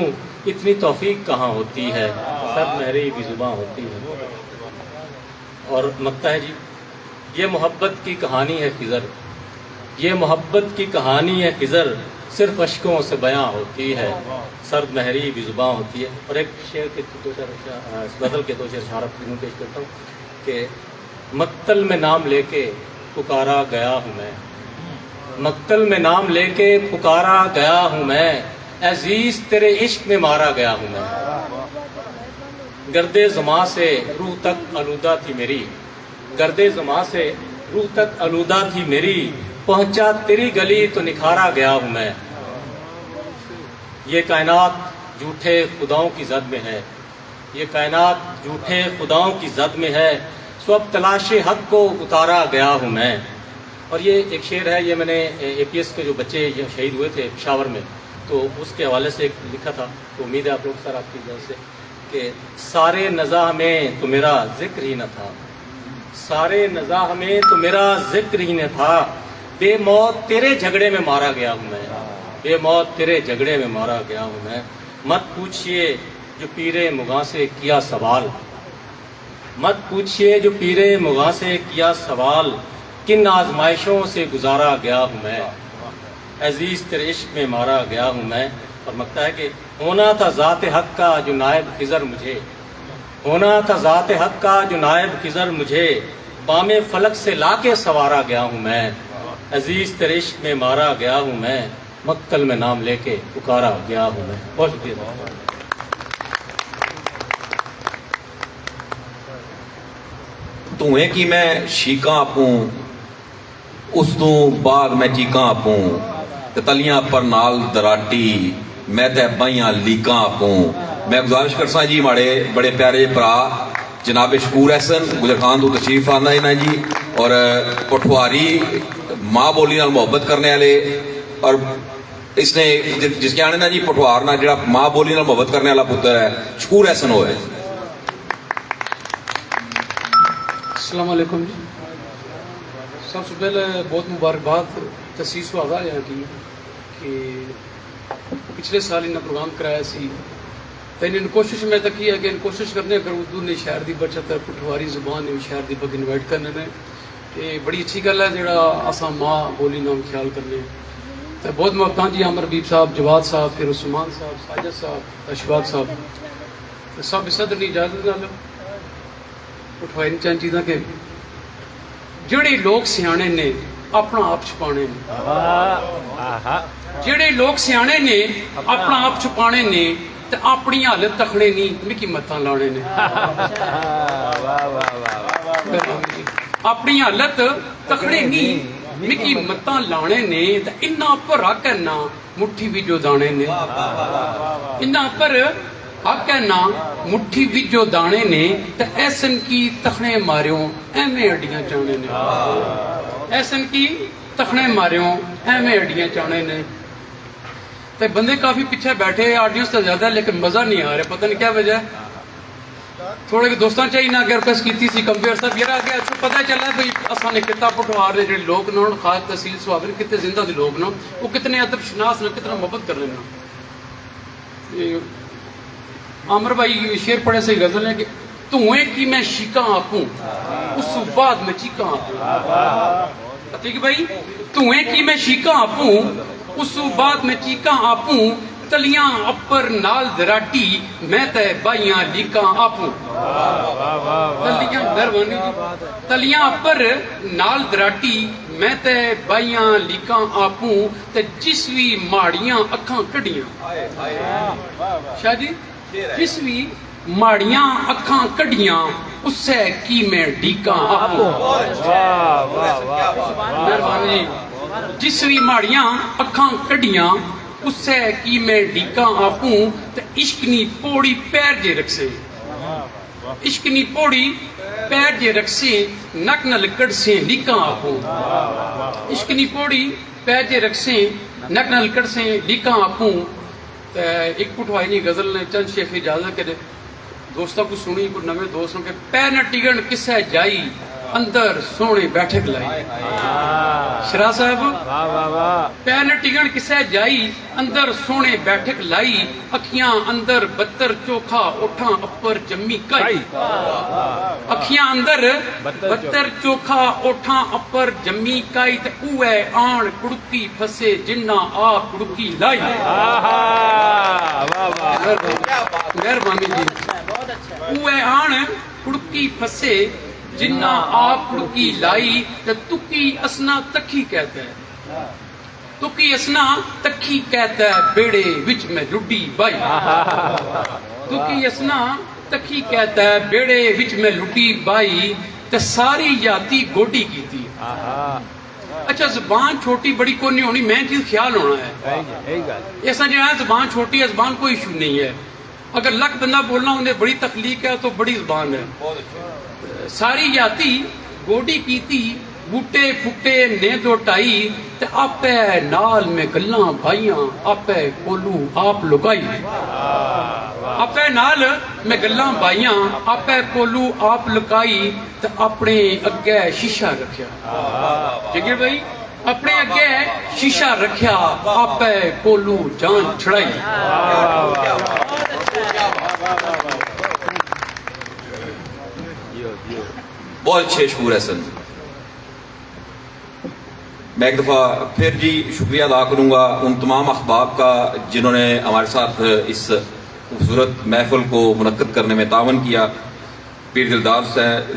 اتنی توفیق کہاں ہوتی ہے، سرد مہری بھی زباں ہوتی ہے. اور مقطع ہے جی، یہ محبت کی کہانی ہے خضر، یہ محبت کی کہانی ہے خضر، صرف اشکوں سے بیاں ہوتی ہے، سرد مہری بھی زباں ہوتی ہے. اور ایک شعر کے غزل کے دو شعر اشارہ پیش کرتا ہوں کہ مقتل میں نام لے کے پکارا گیا ہوں میں، مقتل میں نام لے کے پکارا گیا ہوں میں، عزیز تیرے عشق میں مارا گیا ہوں میں. گرد زماں سے روح تک آلودہ تھی میری، گرد زماں سے روح تک آلودہ تھی میری، پہنچا تیری گلی تو نکھارا گیا ہوں میں. یہ کائنات جھوٹے خداؤں کی زد میں ہے، یہ کائنات جھوٹے خداؤں کی زد میں ہے، سو اب تلاش حق کو اتارا گیا ہوں میں. اور یہ ایک شعر ہے، یہ میں نے اے پی ایس کے جو بچے شہید ہوئے تھے پشاور میں، تو اس کے حوالے سے ایک لکھا تھا. تو امید ہے آپ لوگ سر آپ کی اجازت سے کہ سارے نزاع میں تو میرا ذکر ہی نہ تھا، سارے نزاع میں تو میرا ذکر ہی نہ تھا، بے موت تیرے جھگڑے میں مارا گیا ہوں میں، بے موت تیرے جھگڑے میں مارا گیا ہوں میں. مت پوچھئے جو پیرے مغاں سے کیا سوال، مت پوچھئے جو پیرے مغاں سے کیا سوال، کن آزمائشوں سے گزارا گیا ہوں میں، عزیز تیرے عشق میں مارا گیا ہوں میں. اور مقطع ہے کہ ہونا تھا ذات حق کا جو نائب خضر مجھے، ہونا تھا ذات حق کا جو نائب خضر مجھے، بام فلک سے لا کے سوارا گیا ہوں میں، عزیز تیرے عشق میں مارا گیا ہوں میں، مقتل میں نام لے کے پکارا گیا ہوں میں. بہت شکریہ. تُویں کی میں شیکاں اپوں، اس تو بعد میں چیکاں اپوں، تلیاں پر نال دراٹی، میں تے بائیاں لیکاں اپوں. میں گزارش کرساں جی ماڑے بڑے پیارے پرا جناب شکور احسن گجر خان تو تشریف آنا ہے جی، اور پٹھواری ماں بولی نال محبت کرنے والے، اور اس نے جس کے آنے نا جی پٹھوار نہ جڑا ماں بولی نال محبت کرنے والا پتر ہے شکور احسن ہوئے. السلام علیکم جی. سب سے پہلے بہت مبارکباد تسیس و آغاز یہاں کی کہ پچھلے سال انہیں پروگرام کرایا سی، تو انہیں کوشش میں تک کی ہے کہ ان کوشش کرنے اگر اردو نے شہر دی بچت پٹھواری زبان نے شہر دی بگ انوائٹ کرنے نے، کہ بڑی اچھی گل ہے جڑا اساں ماں بولی نام خیال کرنے. تو بہت محبت جی عامر حبیب صاحب، جواد صاحب، پھر عثمان صاحب، ساجد صاحب، اشفاق صاحب، تو سب اس صدر کی اجازت نال اٹھوائی چند چیزاں کہ جڑے لوگ سیانے نے اپنا آپ چھپانے نے، جڑے لوگ سیانے نے اپنا آپ چھپانے نے، تے اپنی حالت تکھنے نہیں مکی متاں لانے نے. اپنی حالت تکھنے نہیں مکی متاں لانے نے، تے انہاں پر حق ہے نا مٹھی بھی جو دانے نے، انہاں پر حق ہے نا مٹھی بھی جو دانے نے، تے ایسن کی تکھنے ماریوں ایویں اڈیاں چانے نے، ایسن کی تکھنے ماریوں ایویں اڈیاں چانے نے. تے بندے کافی پیچھے بیٹھے، آڈینس تو زیادہ ہے لیکن مزہ نہیں آ رہا، پتہ نہیں کیا وجہ ہے. تھوڑے کہ دوستاں چاہیے نہ کہ ریکویسٹ کیتی سی کمپیئر صاحب یار آگے اچھا پتہ چلا بھئی اساں نے کتا پٹھوار دے جڑے لوگ نہ خاص تحصیل سوابن کتے زندہ دے لوگ نہ وہ کتنے ادب شناس نہ کتنا محبت کر رہے نا. عامر بھائی شعر پڑھے سے غزل ہے کہ تُویں کی میں شیکاں آپوں اس بعد میں چیکاں آپوں. ٹھیک بھائی، تُویں کی میں شیکاں آپوں اس بعد میں چیکاں آپوں، تلیاں اپر نال دراٹی میں تے بائیاں لیکاں آپوں تلیاں مہربانی جی تلیاں اپر نال دراٹی میں تے بائیاں لیکاں آپوں تے جس وی ماڑیاں اکھاں کڈیاں شاہ جی جس وی ماڑیاں اکھاں کڈیاں اس سے کی میں ڈیکاں آپوں مہربانی جی جس وی ماڑیاں اکھاں کڈیاں اس سے کی میں ڈیکاں آپوں تے عشقنی پوڑی پیر جے رکھسے عشقنی پوڑی پیر جے رکھسے نک نہ لکڑ سے لیکاں آپوں عشقنی پوڑی پیر جے رکھسے نک نہ لکڑ سے لیکاں آپوں ایک پٹھوائی نہیں غزل نے چند شیخ اجازت کے دوستوں کو سنی کو نوے دوستوں کے پیر نہ ٹگن کسے جائی اندر سونے بیٹھک لائی شراح صاحب پیر نہ ٹگن کسے جائی اندر سونے بیٹھک لائی اکھیاں اندر بتر چوکھا اٹھاں اپر جمی کائی اکھیاں اندر بتر چوکھا اٹھاں اپر جمی کائی تے اوے آن کڑکی پھسے جنہ آ کڑکی لائی مہربانی جی اوے آن کڑکی پھسے جنہ آپ کڑکی لائی تے تکی اسنا تکھی کہتا ہے تکی اسنا تکھی کہتا ہے بیڑے وچ میں لڈی بائی تکی اسنا تکھی کہتا ہے بیڑے وچ میں لڈی بائی تے ساری یاتی گوڈی کی تھی اچھا زبان چھوٹی بڑی کو نہیں ہونی میں چیز خیال ہونا ہے ایسا جو ہے زبان چھوٹی ہے زبان کوئی ایشو نہیں ہے اگر لکھ بندہ بولنا انہیں بڑی تخلیق ہے تو بڑی زبان ہے ساری یاتی گوڈی کیتی بوٹے پھٹے نے دوٹائی تے آپے نال میں گلاں بھائیاں آپے کولو آپ لگائی آپے نال میں گلاں بھائیاں آپے کولو آپ لگائی تے اپنے اگے شیشہ رکھیا جگہ بھائی اپنے اگے شیشہ رکھیا آپے کولو جان چھڑائی بہت اچھے شعور حسن میں ایک دفعہ پھر جی شکریہ ادا کروں گا ان تمام احباب کا جنہوں نے ہمارے ساتھ اس خوبصورت محفل کو منعقد کرنے میں تعاون کیا پیر دلدار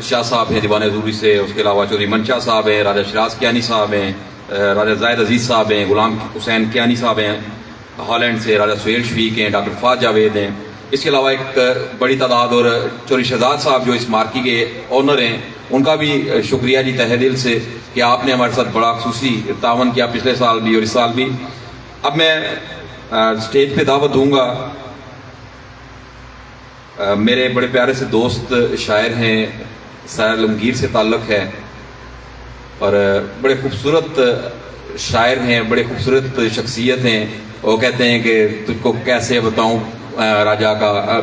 شاہ صاحب ہیں دیوان حضوری سے اس کے علاوہ چودھری منشا صاحب ہیں راجہ شراز کیانی صاحب ہیں راجہ زائد عزیز صاحب ہیں غلام حسین کیانی صاحب ہیں ہالینڈ سے راجہ سہیل شفیق ہیں ڈاکٹر فہد جاوید ہیں اس کے علاوہ ایک بڑی تعداد اور چوری شہزاد صاحب جو اس مارکی کے آنر ہیں ان کا بھی شکریہ جی تہ دل سے کہ آپ نے ہمارے ساتھ بڑا خصوصی تعاون کیا پچھلے سال بھی اور اس سال بھی اب میں سٹیج پہ دعوت دوں گا میرے بڑے پیارے سے دوست شاعر ہیں سہیل عالمگیر سے تعلق ہے اور بڑے خوبصورت شاعر ہیں بڑے خوبصورت شخصیت ہیں وہ کہتے ہیں کہ تجھ کو کیسے بتاؤں راجا کا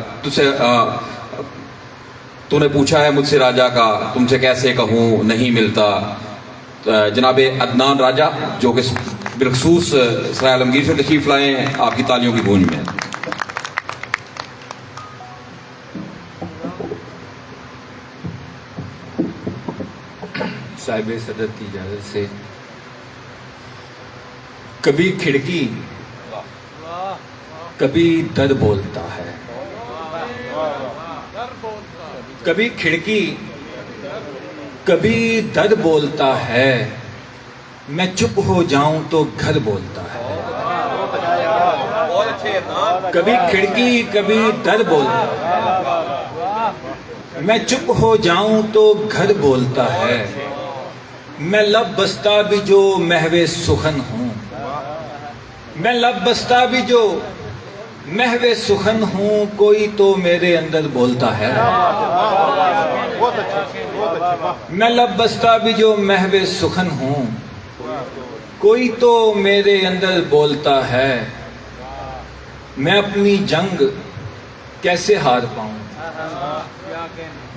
تو نے پوچھا ہے مجھ سے راجا کا تم سے کیسے کہوں نہیں ملتا جناب عدنان راجا جو کہ بالخصوص سہیل عالمگیر سے تشریف لائے ہیں آپ کی تالیوں کی گونج میں صاحب صدر کی اجازت سے کبھی کھڑکی کبھی در بولتا ہے کبھی کھڑکی کبھی در بولتا ہے میں چپ ہو جاؤں تو گھر بولتا ہے کبھی کھڑکی کبھی در بولتا ہے میں چپ ہو جاؤں تو گھر بولتا ہے میں لب بستہ بھی جو محو سخن ہوں میں لب بستہ بھی جو محو سخن ہوں کوئی تو میرے اندر بولتا ہے میں لب بستہ بھی جو محو سخن ہوں کوئی تو میرے اندر بولتا ہے میں اپنی جنگ کیسے ہار پاؤں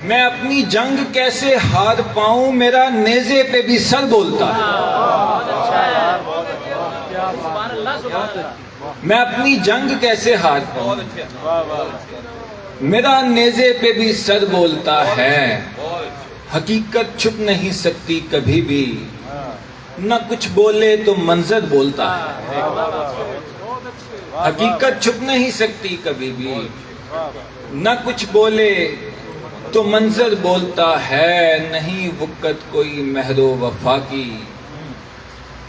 میں اپنی جنگ کیسے ہار پاؤں میرا نیزے پہ بھی سر بولتا ہے میں اپنی جنگ کیسے ہار پاؤں میرا نیزے پہ بھی سر بولتا ہے حقیقت چھپ نہیں سکتی کبھی بھی نہ کچھ بولے تو منظر بولتا ہے حقیقت چھپ نہیں سکتی کبھی بھی، نہ کچھ بولے تو منظر بولتا ہے، نہیں وقت کوئی مہر و وفا کی،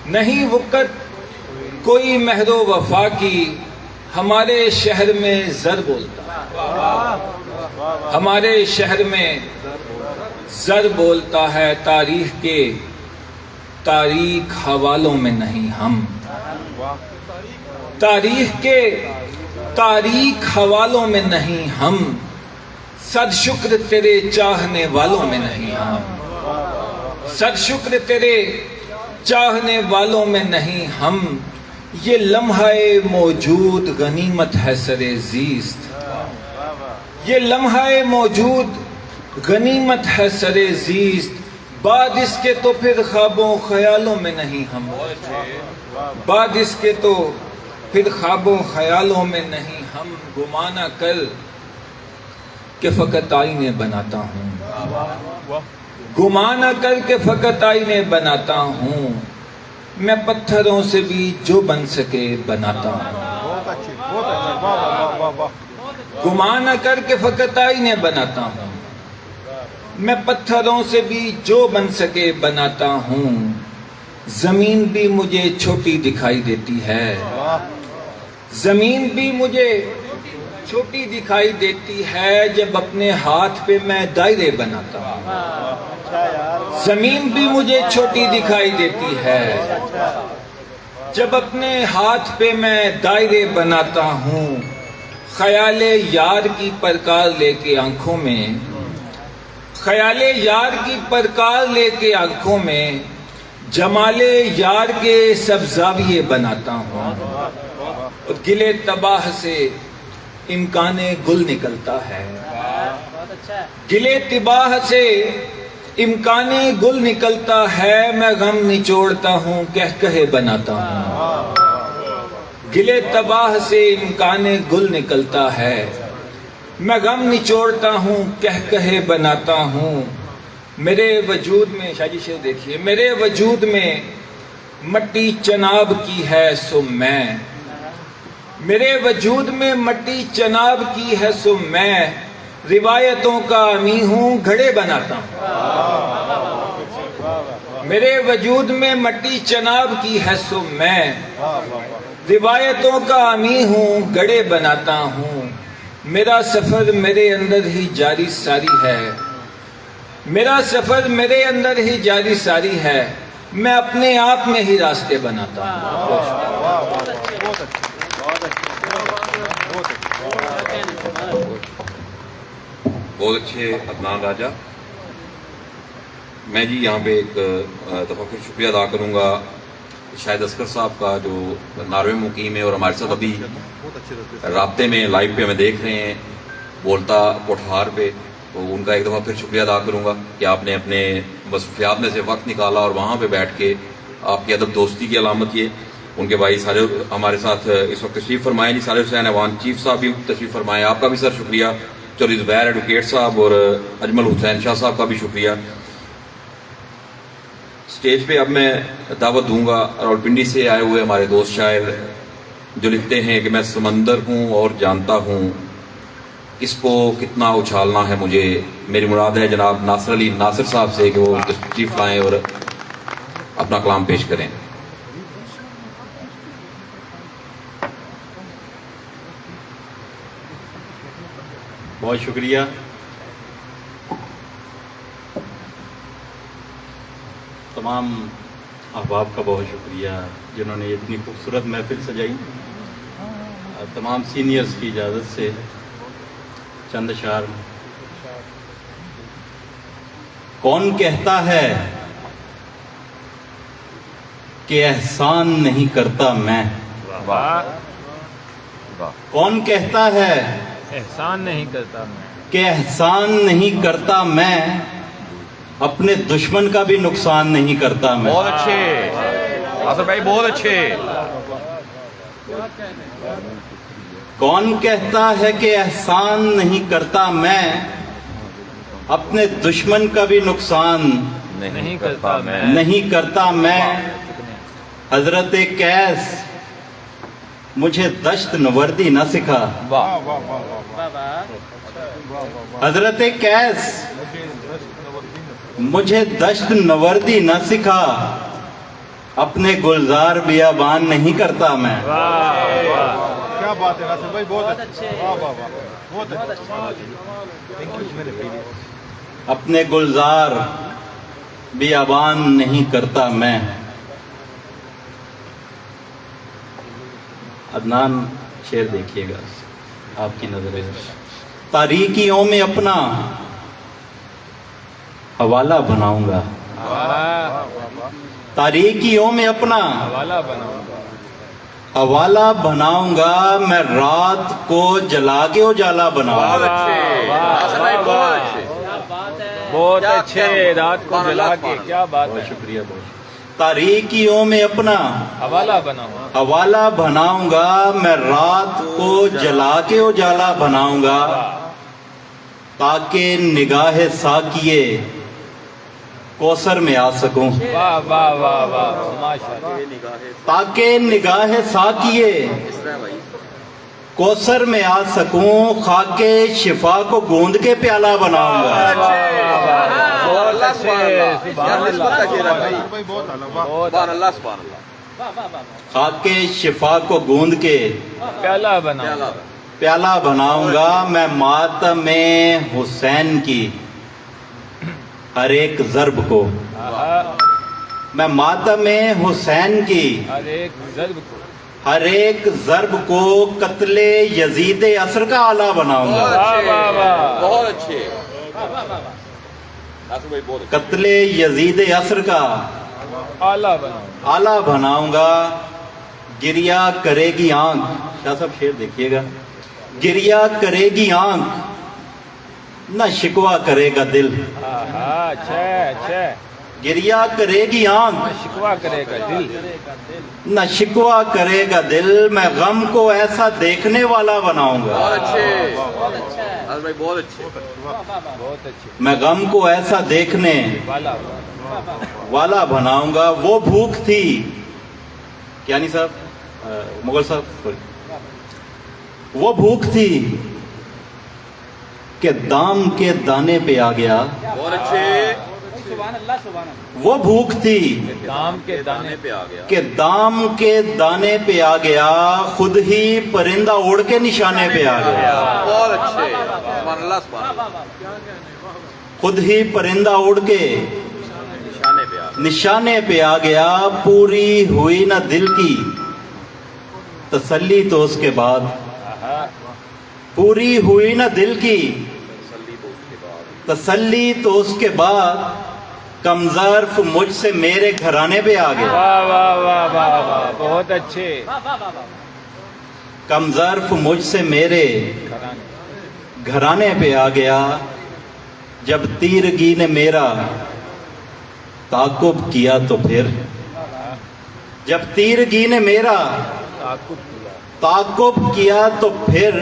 نہیں وقت کوئی مہر و وفا کی، ہمارے شہر میں زر بولتا ہے، ہمارے شہر میں زر بولتا ہے، تاریخ حوالوں میں نہیں ہم، تاریخ حوالوں میں نہیں ہم، صد شکر تیرے چاہنے والوں میں نہیں ہم، صد شکر تیرے چاہنے والوں میں نہیں ہم، یہ لمحہ موجود غنیمت ہے سرے زیست، یہ لمحہ موجود غنیمت ہے سرے زیست، بعد اس کے تو پھر خوابوں خیالوں میں نہیں ہم، بعد اس کے تو پھر خوابوں خیالوں میں نہیں ہم، گمان نہ کر کہ فقط آئینے بناتا ہوں، گمان نہ کر کہ فقط آئینے بناتا ہوں، میں پتھروں سے بھی جو بن سکے بناتا ہوں، گمان نہ کر کہ فقط آئینے بناتا ہوں، میں پتھروں سے بھی جو بن سکے بناتا ہوں، زمین بھی مجھے چھوٹی دکھائی دیتی ہے، زمین بھی مجھے چھوٹی دکھائی دیتی ہے جب اپنے ہاتھ پہ میں دائرے بناتا ہوں، زمین بھی مجھے چھوٹی دکھائی دیتی ہے جب اپنے ہاتھ پہ میں دائرے بناتا ہوں، خیال یار کی پرکار لے کے آنکھوں میں، خیال یار کی پرکار لے کے آنکھوں میں، جمال یار کے سب زاویے بناتا ہوں، اور گلے تباہ سے امکان گل نکلتا ہے، گلے تباہ سے امکان گل نکلتا ہے، میں غم نچوڑتا ہوں کہہ کہے بناتا ہوں، گلے تباہ سے امکان گل نکلتا ہے، میں غم نچوڑتا ہوں کہہ کہے بناتا ہوں، میرے وجود میں شاہ جی شعر دیکھیے، میرے وجود میں مٹی چناب کی ہے سو میں، میرے وجود میں مٹی چناب کی ہے سو میں، روایتوں کا امی ہوں گھڑے بناتا ہوں، میرے وجود میں مٹی چناب کی ہے سو میں، روایتوں کا امی ہوں گھڑے بناتا ہوں، میرا سفر میرے اندر ہی جاری ساری ہے، میرا سفر میرے اندر ہی جاری ساری ہے، میں اپنے آپ میں ہی راستے بناتا ہوں۔ بہت اچھے عدنان راجہ۔ میں جی یہاں پہ ایک دفعہ پھر شکریہ ادا کروں گا شاہد اصغر صاحب کا، جو ناروے مقیم ہے اور ہمارے ساتھ ابھی رابطے میں لائیو پہ ہمیں دیکھ رہے ہیں بولتا پوٹھار پہ، تو ان کا ایک دفعہ پھر شکریہ ادا کروں گا کہ آپ نے اپنے مصروفیات میں سے وقت نکالا اور وہاں پہ بیٹھ کے آپ کی ادب دوستی کی علامت یہ ان کے بھائی سارے ہمارے ساتھ اس وقت تشریف فرمائے جی، صالح حسین ایوان چیف صاحب بھی تشریف فرمائے، آپ کا بھی سر شکریہ، چوری زبیر ایڈوکیٹ صاحب اور اجمل حسین شاہ صاحب کا بھی شکریہ۔ اسٹیج پہ اب میں دعوت دوں گا راولپنڈی سے آئے ہوئے ہمارے دوست شاعر جو لکھتے ہیں کہ میں سمندر ہوں اور جانتا ہوں اس کو کتنا اچھالنا ہے مجھے، میری مراد ہے جناب ناصر علی ناصر صاحب سے کہ وہ تشریف لائیں اور اپنا کلام پیش کریں۔ بہت شکریہ۔ تمام احباب کا بہت شکریہ جنہوں نے اتنی خوبصورت محفل سجائی۔ تمام سینئرز کی اجازت سے چند اشعار۔ کون کہتا ہے کہ احسان نہیں کرتا میں، کون کہتا ہے احسان نہیں کرتا میں، کہ احسان نہیں کرتا میں، اپنے دشمن کا بھی نقصان نہیں کرتا میں۔ بہت اچھے آصف بھائی، بہت اچھے۔ کون کہتا ہے کہ احسان نہیں کرتا میں، اپنے دشمن کا بھی نقصان نہیں کرتا میں، نہیں کرتا میں۔ حضرت قیس مجھے دشت نوردی نہ سکھا. حضرت قیس مجھے دشت نوردی نہ سکھا, اپنے گلزار بیابان نہیں کرتا میں. کیا بات ہے ناصر بھائی, بہت اچھے, واہ واہ واہ, بہت اچھے. اپنے گلزار بیابان نہیں کرتا میں. عدنان شعر دیکھیے گا آپ کی نظر. تاریکیوں میں اپنا حوالہ بناؤں گا, تاریکیوں میں اپنا حوالہ بناؤں گا, میں رات کو جلا کے اجالا بناؤں گا. بہت اچھے, رات کو جلا کے, کیا بات ہے. شکریہ, بہت. تاریکیوں میں اپنا حوالہ بناؤں گا, میں رات کو جلا کے اجالا بناؤں گا, تاکہ نگاہ ساکیے کوثر میں آ سکوں. واہ واہ واہ واہ, تاکہ نگاہ ساکیے کوثر میں آ سکوں, خاک شفا کو گوند کے پیالہ بناؤں گا. خاک شفا کو گوند کے پیالہ بناؤں گا, میں ماتم حسین کی ہر ایک ضرب کو, میں ماتم حسین کی ہر ایک ضرب کو قتل یزید عصر کا آلہ بناؤں گا. بہت اچھے. قتل یزید عصر کا آلہ بناؤں گا. گریا کرے گی آنکھ, شاہ صاحب شعر دیکھیے گا. گریا کرے گی آنکھ نہ شکوہ کرے گا دل. گریا کرے گی آنکھ نہ شکوہ کرے گا دل, میں غم کو ایسا دیکھنے والا بناؤں گا. بہت اچھے. میں غم کو ایسا دیکھنے والا بناؤں گا. وہ بھوک تھی, کیا نہیں صاحب, مغل صاحب, وہ بھوک تھی کہ دام کے دانے پہ آ گیا. بہت اچھے. وہ بھوک تھی کہ دام کے دانے پہ آ گیا, خود ہی پرندہ اڑ کے نشانے پہ آ گیا. بہت اچھے. خود ہی پرندہ اڑ کے نشانے پہ آ گیا. پوری ہوئی نہ دل کی تسلی تو اس کے بعد, پوری ہوئی نہ دل کی تسلی تو اس کے بعد, کم ظرف مجھ سے میرے گھرانے پہ آ گیا. بہت اچھے. کم ظرف مجھ سے میرے گھرانے پہ آ گیا. جب تیرگی نے میرا تعاقب کیا تو پھر, جب تیرگی نے میرا تعاقب کیا تو پھر,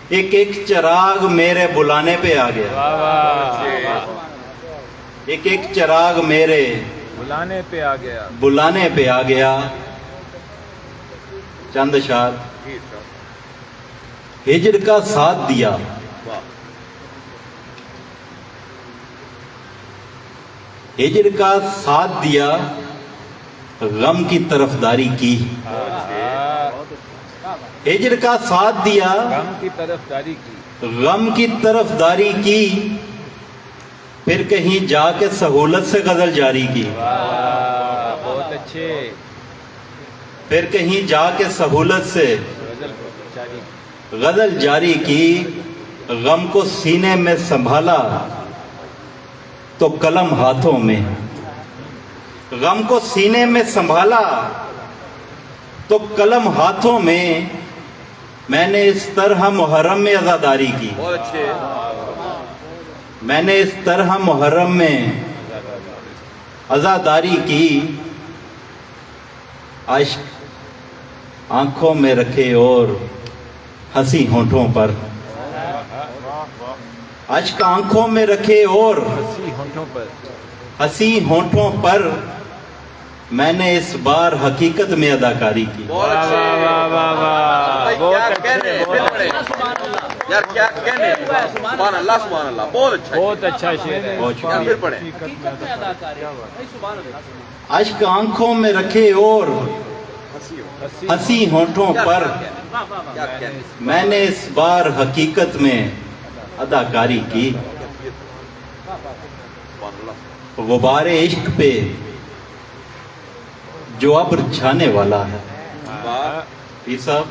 ایک ایک چراغ میرے بلانے پہ آ گیا. ایک ایک چراغ میرے بلانے پہ آ گیا. چند اشعار. ہجر کا ساتھ دیا, ہجر کا ساتھ دیا, غم کی طرفداری کی. ہجر کا ساتھ دیا, غم کی طرفداری کی, پھر کہیں جا کے سہولت سے غزل جاری کی. بہت اچھے. پھر کہیں جا کے سہولت سے غزل جاری کی. غم کو سینے میں سنبھالا تو قلم ہاتھوں میں, غم کو سینے میں سنبھالا تو قلم ہاتھوں میں, میں نے اس طرح محرم میں عزاداری کی. بہت اچھے. میں نے اس طرح محرم میں عزاداری کی. عشق آنکھوں میں رکھے اور ہنسی ہونٹوں پر, اشک آنکھوں میں رکھے اور ہنسی ہونٹوں پر, میں نے اس بار حقیقت میں اداکاری کی. بہت اچھا شعر ہے. بہت شکریہ. اشک آنکھوں میں رکھے اور ہنسی ہونٹوں پر میں نے اس بار حقیقت میں اداکاری کی. غبار عشق پہ جو ابر چھانے والا ہے. پیر صاحب،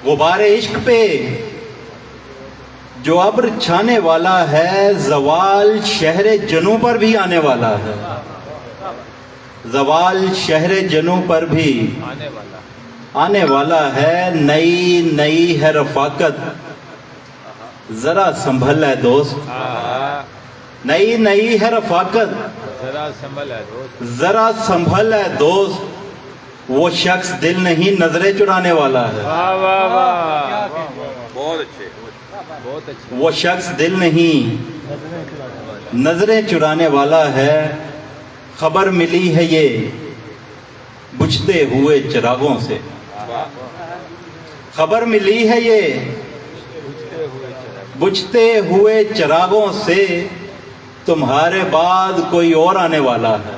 غبار عشق پہ جو ابر چھانے والا ہے، زوال شہر جنوں پر بھی آنے والا ہے. زوال شہر جنوں پر بھی آنے والا ہے. نئی نئی ہے رفاقت، ذرا سنبھل ہے دوست. نئی نئی ہے رفاقت، ذرا سنبھل ہے دوست. وہ شخص دل نہیں نظریں چرانے والا ہے. وہ شخص دل نہیں نظریں چرانے والا ہے. خبر ملی ہے یہ بجھتے ہوئے چراغوں سے. خبر ملی ہے یہ بجھتے ہوئے چراغوں سے. تمہارے بعد کوئی اور آنے والا ہے.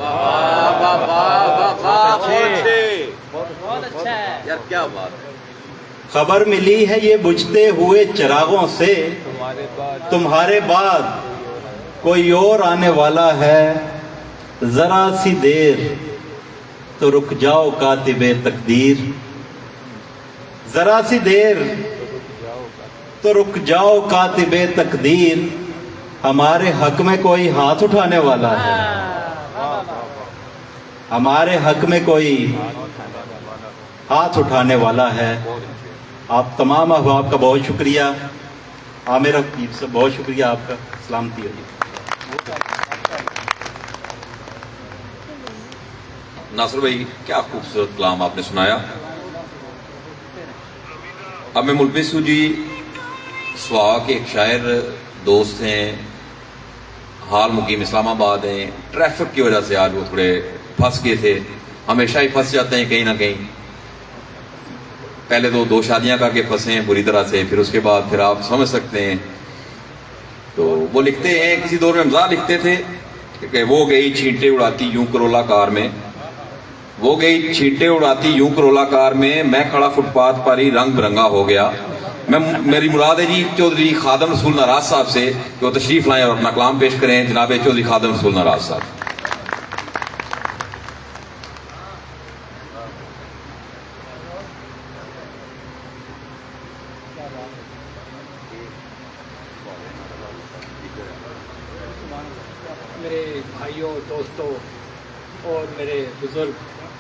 خبر ملی ہے یہ بجھتے ہوئے چراغوں سے. تمہارے بعد کوئی اور آنے والا ہے. ذرا سی دیر تو رک جاؤ کاتب تقدیر. ذرا سی دیر تو رک جاؤ کاتب تقدیر. ہمارے حق میں کوئی ہاتھ اٹھانے والا ہے. ہمارے حق میں کوئی ہاتھ اٹھانے والا ہے. آپ تمام احباب کا بہت شکریہ. عامر حبیب سے بہت شکریہ آپ کا. سلامتی ہو. ناصر بھائی، کیا خوبصورت کلام آپ نے سنایا. اب میں ملبی سو جی سوا کے ایک شاعر دوست ہیں، حال مقیم اسلام آباد ہیں. ٹریفک کی وجہ سے آج وہ تھوڑے پھنس گئے تھے. ہمیشہ ہی پھنس جاتے ہیں کہیں نہ کہیں. پہلے تو 2 شادیاں کر کے پھنسے ہیں بری طرح سے، پھر اس کے بعد پھر آپ سمجھ سکتے ہیں. تو وہ لکھتے ہیں، کسی دور میں مزاح لکھتے تھے کہ وہ گئی چھینٹے اڑاتی یوں کرولا کار میں. وہ گئی چھینٹے اڑاتی یوں کرولا کار میں کھڑا فٹ پاتھ پر ہی رنگ برنگا ہو گیا. میری مراد ہے جی چودھری خادم رسول ناراض صاحب سے کہ وہ تشریف لائیں اور اپنا کلام پیش کریں. جناب چودھری خادم رسول ناراض صاحب. میرے بھائیوں، دوستوں اور میرے بزرگ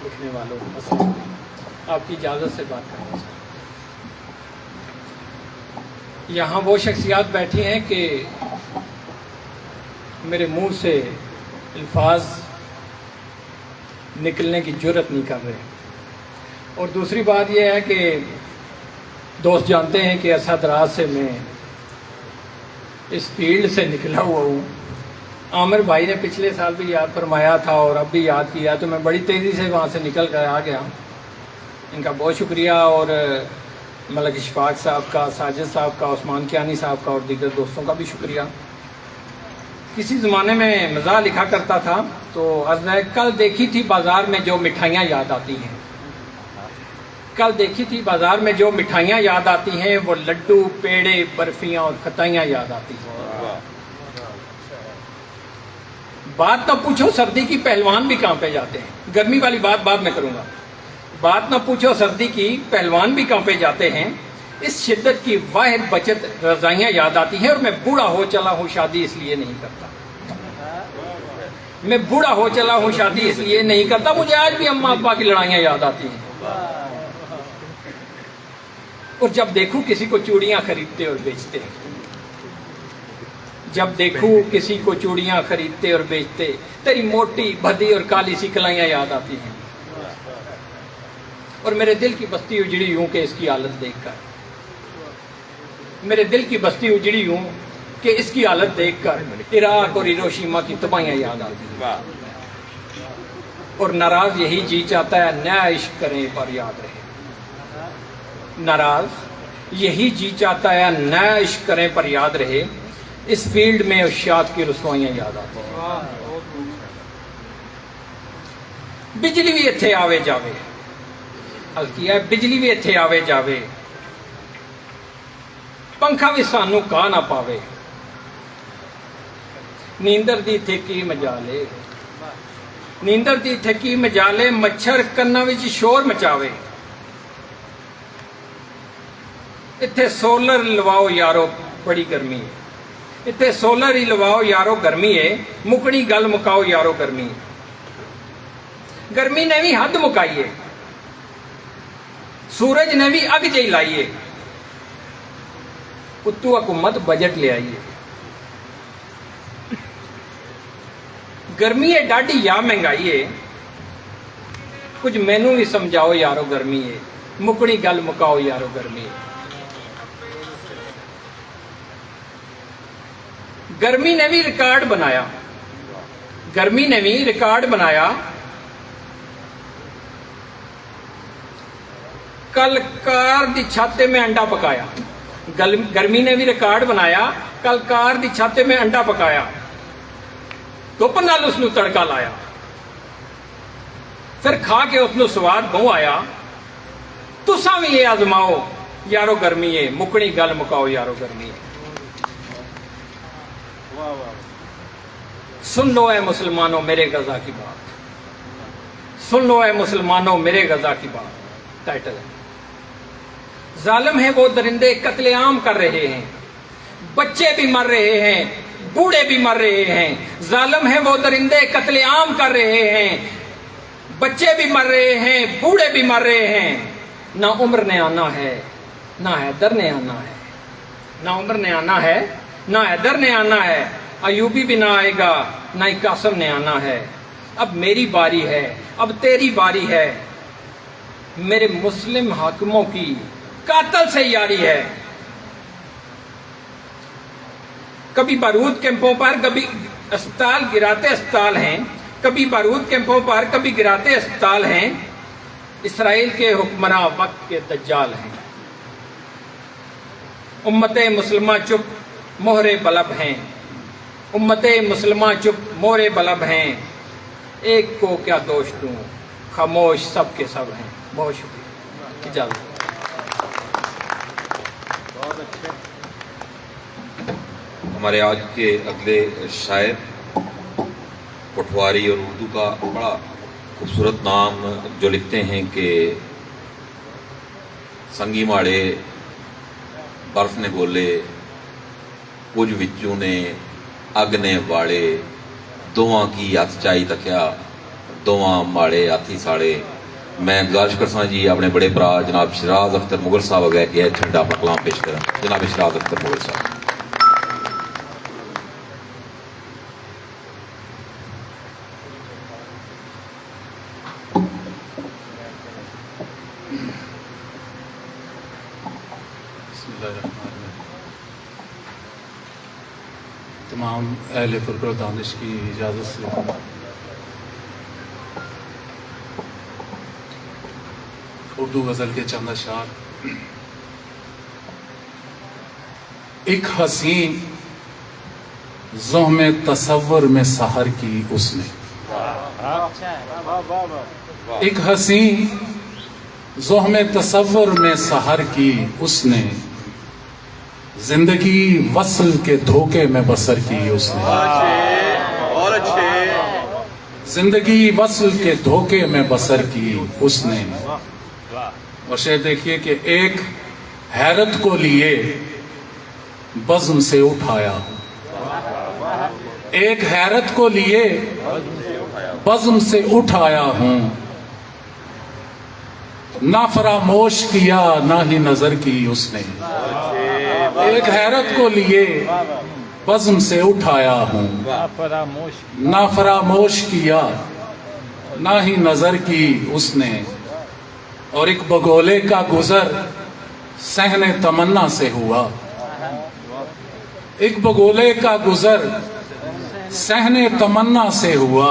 لکھنے والوں، آپ کی اجازت سے بات کرنا چاہتا ہوں. یہاں وہ شخصیات بیٹھی ہیں کہ میرے منہ سے الفاظ نکلنے کی جرت نہیں کر رہے. اور دوسری بات یہ ہے کہ دوست جانتے ہیں کہ عرصہ دراز سے میں اس فیلڈ سے نکلا ہوا ہوں. عامر بھائی نے پچھلے سال بھی یاد فرمایا تھا اور اب بھی یاد کیا، تو میں بڑی تیزی سے وہاں سے نکل کر آ گیا. ان کا بہت شکریہ، اور ملک اشفاق صاحب کا، ساجد صاحب کا، عثمان کیانی صاحب کا اور دیگر دوستوں کا بھی شکریہ. کسی زمانے میں مزاح لکھا کرتا تھا تو عرض ہے، کل دیکھی تھی بازار میں جو مٹھائیاں یاد آتی ہیں. کل دیکھی تھی بازار میں جو مٹھائیاں یاد آتی ہیں، وہ لڈو، پیڑے، برفیاں اور کھتائیاں یاد آتی ہیں. بات نہ پوچھو سردی کی، پہلوان بھی کہاں پہ جاتے ہیں. گرمی والی بات بعد میں کروں گا. بات نہ پوچھو سردی کی، پہلوان بھی کہاں پہ جاتے ہیں. اس شدت کی واحد بچت رضائیاں یاد آتی ہیں. اور میں بوڑھا ہو چلا ہوں، شادی اس لیے نہیں کرتا. میں بوڑھا ہو چلا ہوں، شادی اس لیے نہیں کرتا. مجھے آج بھی اماں ابا کی لڑائیاں یاد آتی ہیں. اور جب دیکھوں کسی کو چوڑیاں خریدتے اور بیچتے ہیں، جب دیکھوں کسی کو چوڑیاں خریدتے اور بیچتے، تیری موٹی بھدی اور کالی سی کلائیاں یاد آتی ہیں. اور میرے دل کی بستی اجڑی ہوں کہ اس کی حالت دیکھ کر، میرے دل کی بستی اجڑی ہوں کہ اس کی حالت دیکھ کر عراق اور ہیروشیما کی تباہیاں یاد آتی ہیں. اور ناراض یہی جی چاہتا ہے نیا عشق کریں پر یاد رہے، ناراض یہی جی چاہتا ہے نیا عشق کریں پر یاد رہے، اس فیلڈ میں ارشاد کی رسوائیاں یاد آتی ہیں۔ بجلی بھی اتھے آوے جاوے، عرض کیا ہے بجلی بھی اتھے آوے جاوے، پنکھا بھی سانو کہا نہ پاوے، نیندر دی تھکی مجالے، نیندر دی تھکی مجالے، مچھر کنا وچ شور مچاوے، اتھے سولر لواؤ یارو بڑی گرمی ہے، اتھے سولر ہی لواؤ یارو گرمی ہے، مکنی گل مکاؤ یارو گرمی ہے، گرمی نے بھی حد مکائیے، سورج نے بھی اگ جئی لائیے، اتو حکومت بجٹ لے آئیے، گرمی ہے ڈاڈی یا مہنگائی ہے، کچھ مینوں بھی سمجھاؤ یارو گرمی ہے، مکنی گل مکاؤ یارو گرمی ہے۔ گرمی نے بھی ریکارڈ بنایا، گرمی نے بھی ریکارڈ بنایا، کل کار دی چھاتے میں انڈا پکایا، گرمی نے بھی ریکارڈ بنایا، کل کار دی چھاتے میں انڈا پکایا، دھوپ نال اس نو تڑکا لایا، پھر کھا کے اس نو سواد بہو آیا، تساں بھی یہ آزماؤ یارو گرمی ہے، مکنی گل مکاؤ یارو گرمی ہے۔ سن لو اے مسلمانوں میرے غزہ کی بات، سن لو اے مسلمانوں میرے غزہ کی بات، ٹائٹل ہے۔ ظالم ہیں وہ درندے قتل عام کر رہے ہیں، بچے بھی مر رہے ہیں، بوڑھے بھی مر رہے ہیں، ظالم ہیں وہ درندے قتل عام کر رہے ہیں، بچے بھی مر رہے ہیں، بوڑھے بھی مر رہے ہیں، نہ عمر نے آنا ہے نہ حیدر نے آنا ہے، نہ عمر نے آنا ہے نہ حیدر نے آنا ہے، ایوبی بھی نہ آئے گا نہ ہی قاسم نے آنا ہے، اب میری باری ہے اب تیری باری ہے، میرے مسلم حاکموں کی قاتل سے یاری ہے، کبھی بارود کیمپوں پر کبھی اسپتال گراتے اسپتال ہیں، کبھی بارود کیمپوں پر کبھی گراتے اسپتال ہیں، اسرائیل کے حکمراں وقت کے دجال ہیں، امت مسلمہ چپ مہرے بلب ہیں، امت مسلمہ چپ مہرے بلب ہیں، ایک کو کیا دوش دوں خاموش سب کے سب ہیں۔ بہت شکریہ، اجازت۔ ہمارے آج کے اگلے شاعر پٹواری اور اردو کا بڑا خوبصورت نام جو لکھتے ہیں کہ سنگی ماڑے برف نے بولے کچھ وچوں نے اگ نے واڑے، دواں کی ہاتھ چائی تکیا دواں ماڑے ہاتھی ساڑے۔ میں گزارش کرساں جی اپنے بڑے برا جناب شراز اختر مغل صاحب اگے کہ چھنڈا اپنا کلام پیش کریں۔ جناب شراز اختر مغل صاحب۔ تمام اہل فکر و دانش کی اجازت سے اردو غزل کے چند اشعار۔ ایک حسین زحم تصور میں سحر کی اس نے، ایک حسین زحم تصور میں سحر کی اس نے، زندگی وصل کے دھوکے میں بسر کی اس نے، اور اچھے زندگی وصل کے دھوکے میں بسر کی اس نے۔ اور شعر دیکھیے کہ ایک حیرت کو لیے بزم سے اٹھایا ہوں، ایک حیرت کو لیے بزم سے اٹھایا ہوں، نہ فراموش کیا نہ ہی نظر کی اس نے، ایک حیرت کو لیے بزم سے اٹھایا ہوں، نہ فراموش کیا نہ ہی نظر کی اس نے۔ اور ایک بگولے کا گزر صحن تمنا سے ہوا، ایک بگولے کا گزر صحن تمنا سے ہوا،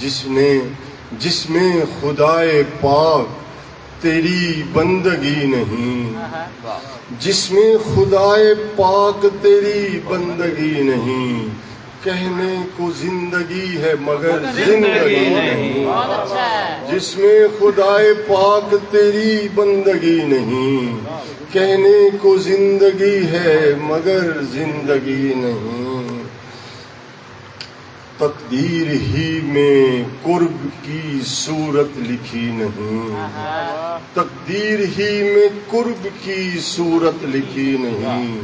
جس میں خدائے پاک تیری بندگی نہیں، جس میں خدائے پاک تیری بندگی نہیں، کہنے کو زندگی ہے مگر زندگی نہیں، جس میں خدائے پاک تیری بندگی نہیں، کہنے کو زندگی ہے مگر زندگی نہیں، تقدیر ہی میں قرب کی صورت لکھی نہیں، تقدیر ہی میں قرب کی صورت لکھی نہیں،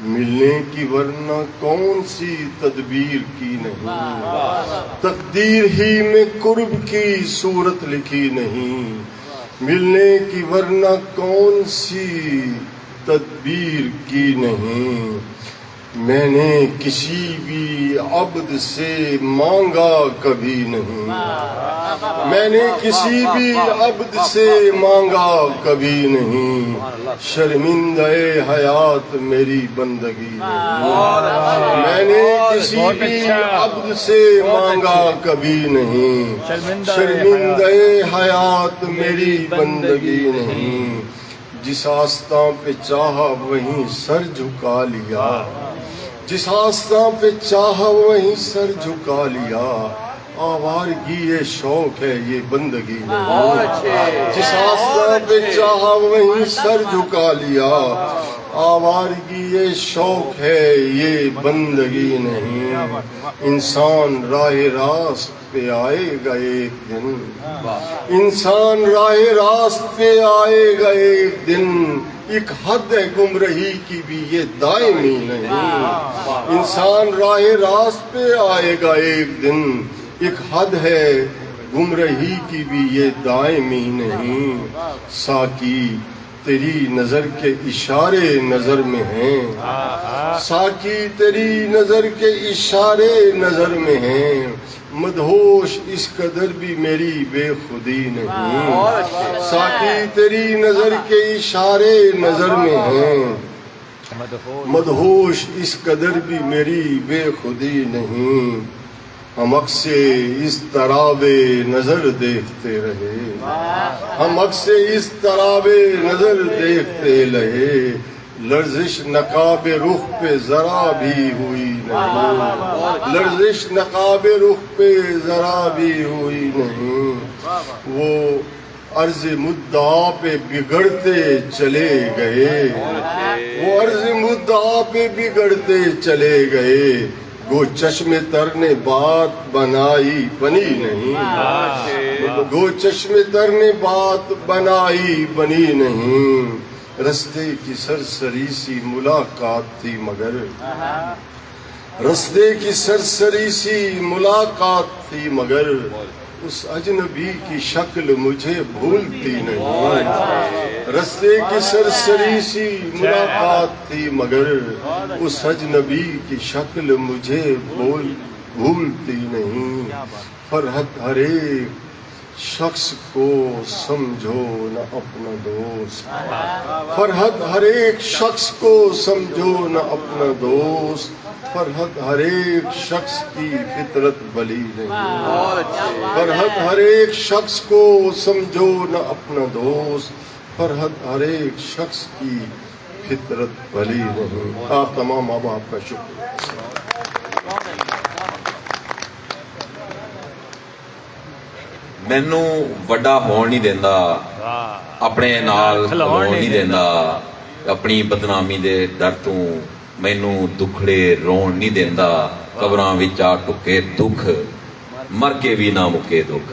ملنے کی ورنہ کون سی تدبیر کی نہیں، تقدیر ہی میں قرب کی صورت لکھی نہیں، ملنے کی ورنہ کون سی تدبیر کی نہیں، میں نے کسی بھی عبد سے مانگا کبھی نہیں، میں نے کسی بھی عبد سے مانگا کبھی نہیں، شرمندہ حیات میری بندگی نہیں، میں نے کسی بھی عبد سے مانگا کبھی نہیں، شرمندہ حیات میری بندگی نہیں، جس آستاں پہ چاہا وہیں سر جھکا لیا، جس آستاں پہ چاہا وہیں سر جھکا لیا، آوارگی یہ شوق ہے یہ بندگی نہیں، جس آستاں پہ چاہا وہیں سر جھکا لیا، آوارگی یہ شوق ہے یہ بندگی نہیں، انسان راہ راست پہ آئے گا ایک دن، انسان راہ راست پہ آئے گا ایک دن، ایک حد ہے گمراہی کی بھی یہ دائمی نہیں، انسان راہ راست پہ آئے گا ایک دن، ایک حد ہے گمراہی کی بھی یہ دائمی نہیں، ساقی تیری نظر کے اشارے نظر میں ہیں، ساقی تیری نظر کے اشارے نظر میں ہیں، مدہوش اس قدر بھی میری بے خودی نہیں، ساقی تیری نظر کے اشارے نظر میں ہیں، مدہوش اس قدر بھی میری بے خودی نہیں، ہم اکثر اس طراب نظر دیکھتے رہے، ہم اکثر اس طراب نظر دیکھتے رہے، لرزش نقاب رخ پہ ذرا بھی ہوئی نہیں، لرزش نقاب رخ پہ ذرا بھی ہوئی نہیں، وہ عرض مدعا پہ بگڑتے چلے گئے، وہ عرض مدعا پہ بگڑتے چلے گئے، گو چشم تر نے بات بنائی بنی نہیں، گو چشم تر نے بات بنائی بنی نہیں، رستے کی سرسری سی ملاقات تھی مگر، رستے کی سرسری سی ملاقات تھی مگر، اس اجنبی کی شکل مجھے بھولتی نہیں، رستے کی سرسری سی ملاقات تھی مگر، اس اجنبی کی شکل مجھے بھولتی نہیں، فرحت ہر ایک شخص کو سمجھو نہ اپنا دوست، فرحت ہر ایک شخص کو سمجھو نہ اپنا دوست، فرحت ہر ایک شخص کی فطرت بلی نہیں، فرحت ہر ایک شخص کو سمجھو نہ اپنا دوست، فرحت ہر ایک شخص کی فطرت بلی نہیں۔ آپ تمام ماں باپ کا شکریہ۔ ਮੈਨੂੰ ਵੱਡਾ ਹੋਣ ਨਹੀਂ ਦਿੰਦਾ, ਆਪਣੇ ਨਾਲ ਖਲੋਣ ਨਹੀਂ ਦਿੰਦਾ, ਆਪਣੀ ਬਦਨਾਮੀ ਦੇ ਡਰ ਤੋਂ ਮੈਨੂੰ ਦੁੱਖੜੇ ਰੋਣ ਨਹੀਂ ਦਿੰਦਾ, ਕਬਰਾਂ ਵਿੱਚ ਆ ਟੁੱਕੇ ਦੁੱਖ, ਮਰ ਕੇ ਵੀ ਨਾ ਮੁੱਕੇ ਦੁੱਖ।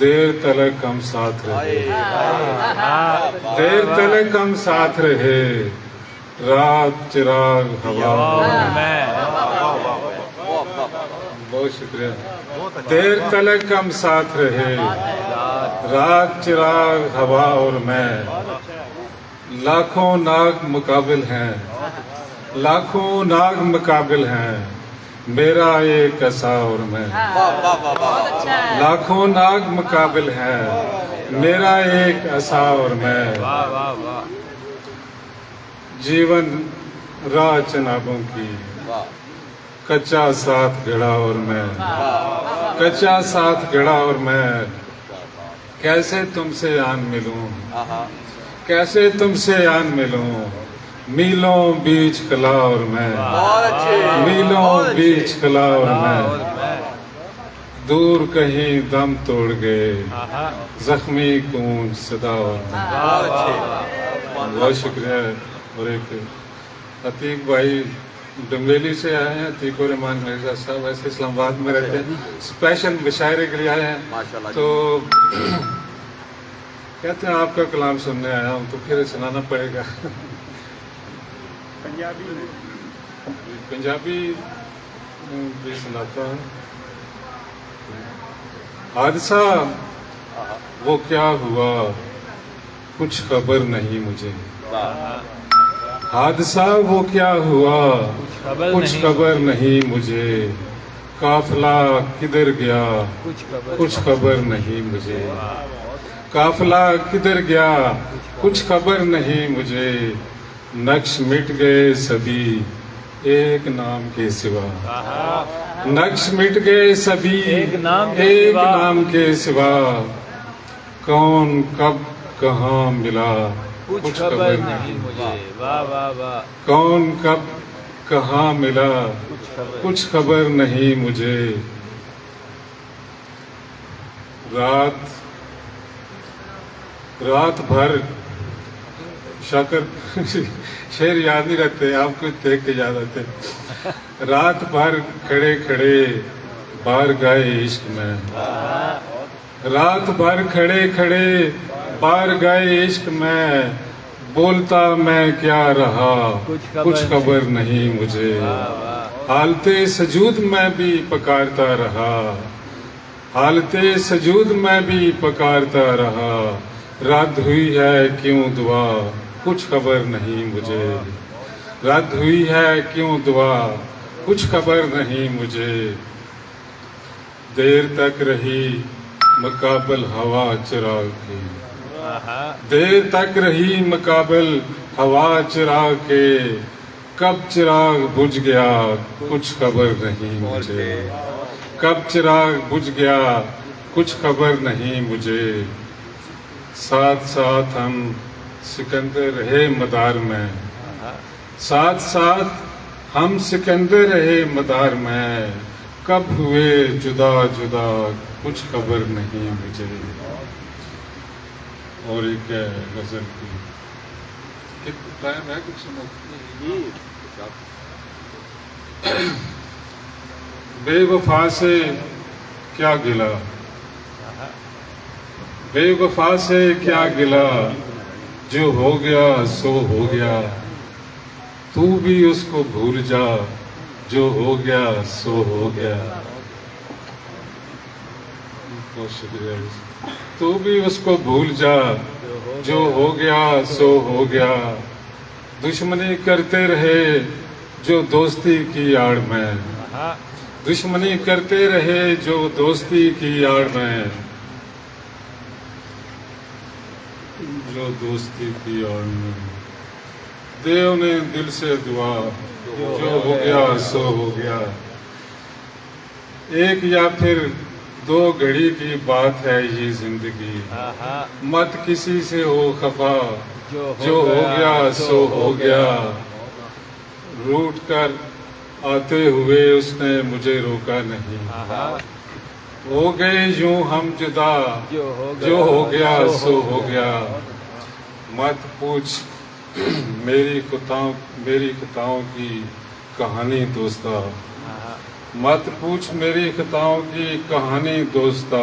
دیر تلک ہم ساتھ رہے، دیر تلک ہم ساتھ رہے، رات چراغ ہوا بہت شکریہ، دیر تلک ہم ساتھ رہے، رات چراغ ہوا اور میں، لاکھوں ناگ مقابل ہیں، لاکھوں ناگ مقابل ہیں، میرا ایک عصا اور میں، لاکھوں ناگ مقابل ہیں، میرا ایک عصا اور میں، جیون راہ چنابوں کی، کچا ساتھ گڑا اور میں، کچا ساتھ گڑا اور میں، کیسے تم سے آن ملوں، کیسے تم سے آن ملوں، میلوں بیچ کلا اور میں، میلوں بیچ کلا اور میں، دور کہیں دم توڑ گئے، زخمی کون صدا اور میں، بہت شکریہ۔ اور ایک عتیق بھائی ڈملیلی سے آئے ہیں، عتیق الرحمان مرزا صاحب، ایسے اسلام آباد میں رہتے ہیں، اسپیشل مشاعرے کے لیے آئے ہیں، تو کہتے ہیں آپ کا کلام سننے آیا ہوں، تو پھر سنانا پڑے گا۔ پنجابی بھی سناتا ہوں۔ حادثہ وہ کیا ہوا کچھ خبر نہیں مجھے، حادثہ وہ کیا ہوا کچھ خبر نہیں مجھے، قافلہ کدھر گیا کچھ خبر نہیں مجھے، قافلہ کدھر گیا کچھ خبر نہیں مجھے، نقش مٹ گئے سبھی ایک نام کے سوا، نقش مٹ گئے سبھی ایک نام کے سوا، کون کب کہاں ملا کچھ خبر نہیں مجھے، کون کب کہاں ملا کچھ خبر نہیں مجھے، رات بھر شاکر شعر یاد نہیں رہتے، آپ کو دیکھ کے یاد آتے، رات بھر کھڑے کھڑے بار گائے عشق میں، رات بھر کھڑے کھڑے بار گائے عشق میں، بولتا میں کیا رہا کچھ خبر نہیں مجھے، حالت سجود میں بھی پکارتا رہا، حالت سجود میں بھی پکارتا رہا، رد ہوئی ہے کیوں دعا کچھ خبر نہیں مجھے، رد ہوئی ہے کیوں دعا کچھ خبر نہیں مجھے، دیر تک رہی مقابل ہوا چراغ کی، دیر تک رہی مقابل ہوا چراغ کے، کب چراغ بجھ گیا کچھ خبر نہیں مجھے، کب چراغ بجھ گیا کچھ خبر نہیں مجھے، ساتھ ساتھ ہم سکندر رہے مدار میں، ساتھ ساتھ ہم سکندر رہے مدار میں، کب ہوئے جدا جدا کچھ خبر نہیں مجھے۔ اور ایک ہے غزل کی، ٹائم ہے کچھ سنو۔ بے وفا سے کیا گلا، بے وفا سے کیا گلا، جو ہو گیا سو ہو گیا، تو بھی اس کو بھول جا، جو ہو گیا سو ہو گیا۔ بہت شکریہ۔ تو بھی اس کو بھول جا، جو ہو گیا سو ہو گیا، دشمنی کرتے رہے جو دوستی کی آڑ میں، دشمنی کرتے رہے جو دوستی کی آڑ میں، جو دوستی کی آڑ میں، دے انہیں دل سے دعا، جو ہو گیا سو ہو گیا۔ ایک یا پھر دو گھڑی کی بات ہے یہ زندگی، مت کسی سے ہو خفا، جو ہو گیا سو ہو گیا۔ روٹ کر آتے ہوئے اس نے مجھے روکا نہیں، ہو گئے یوں ہم جدا، جو ہو گیا سو ہو گیا۔ مت پوچھ میری خطاؤں کی کہانی دوستا، مت پوچھ میری خطاؤں کی کہانی دوستا،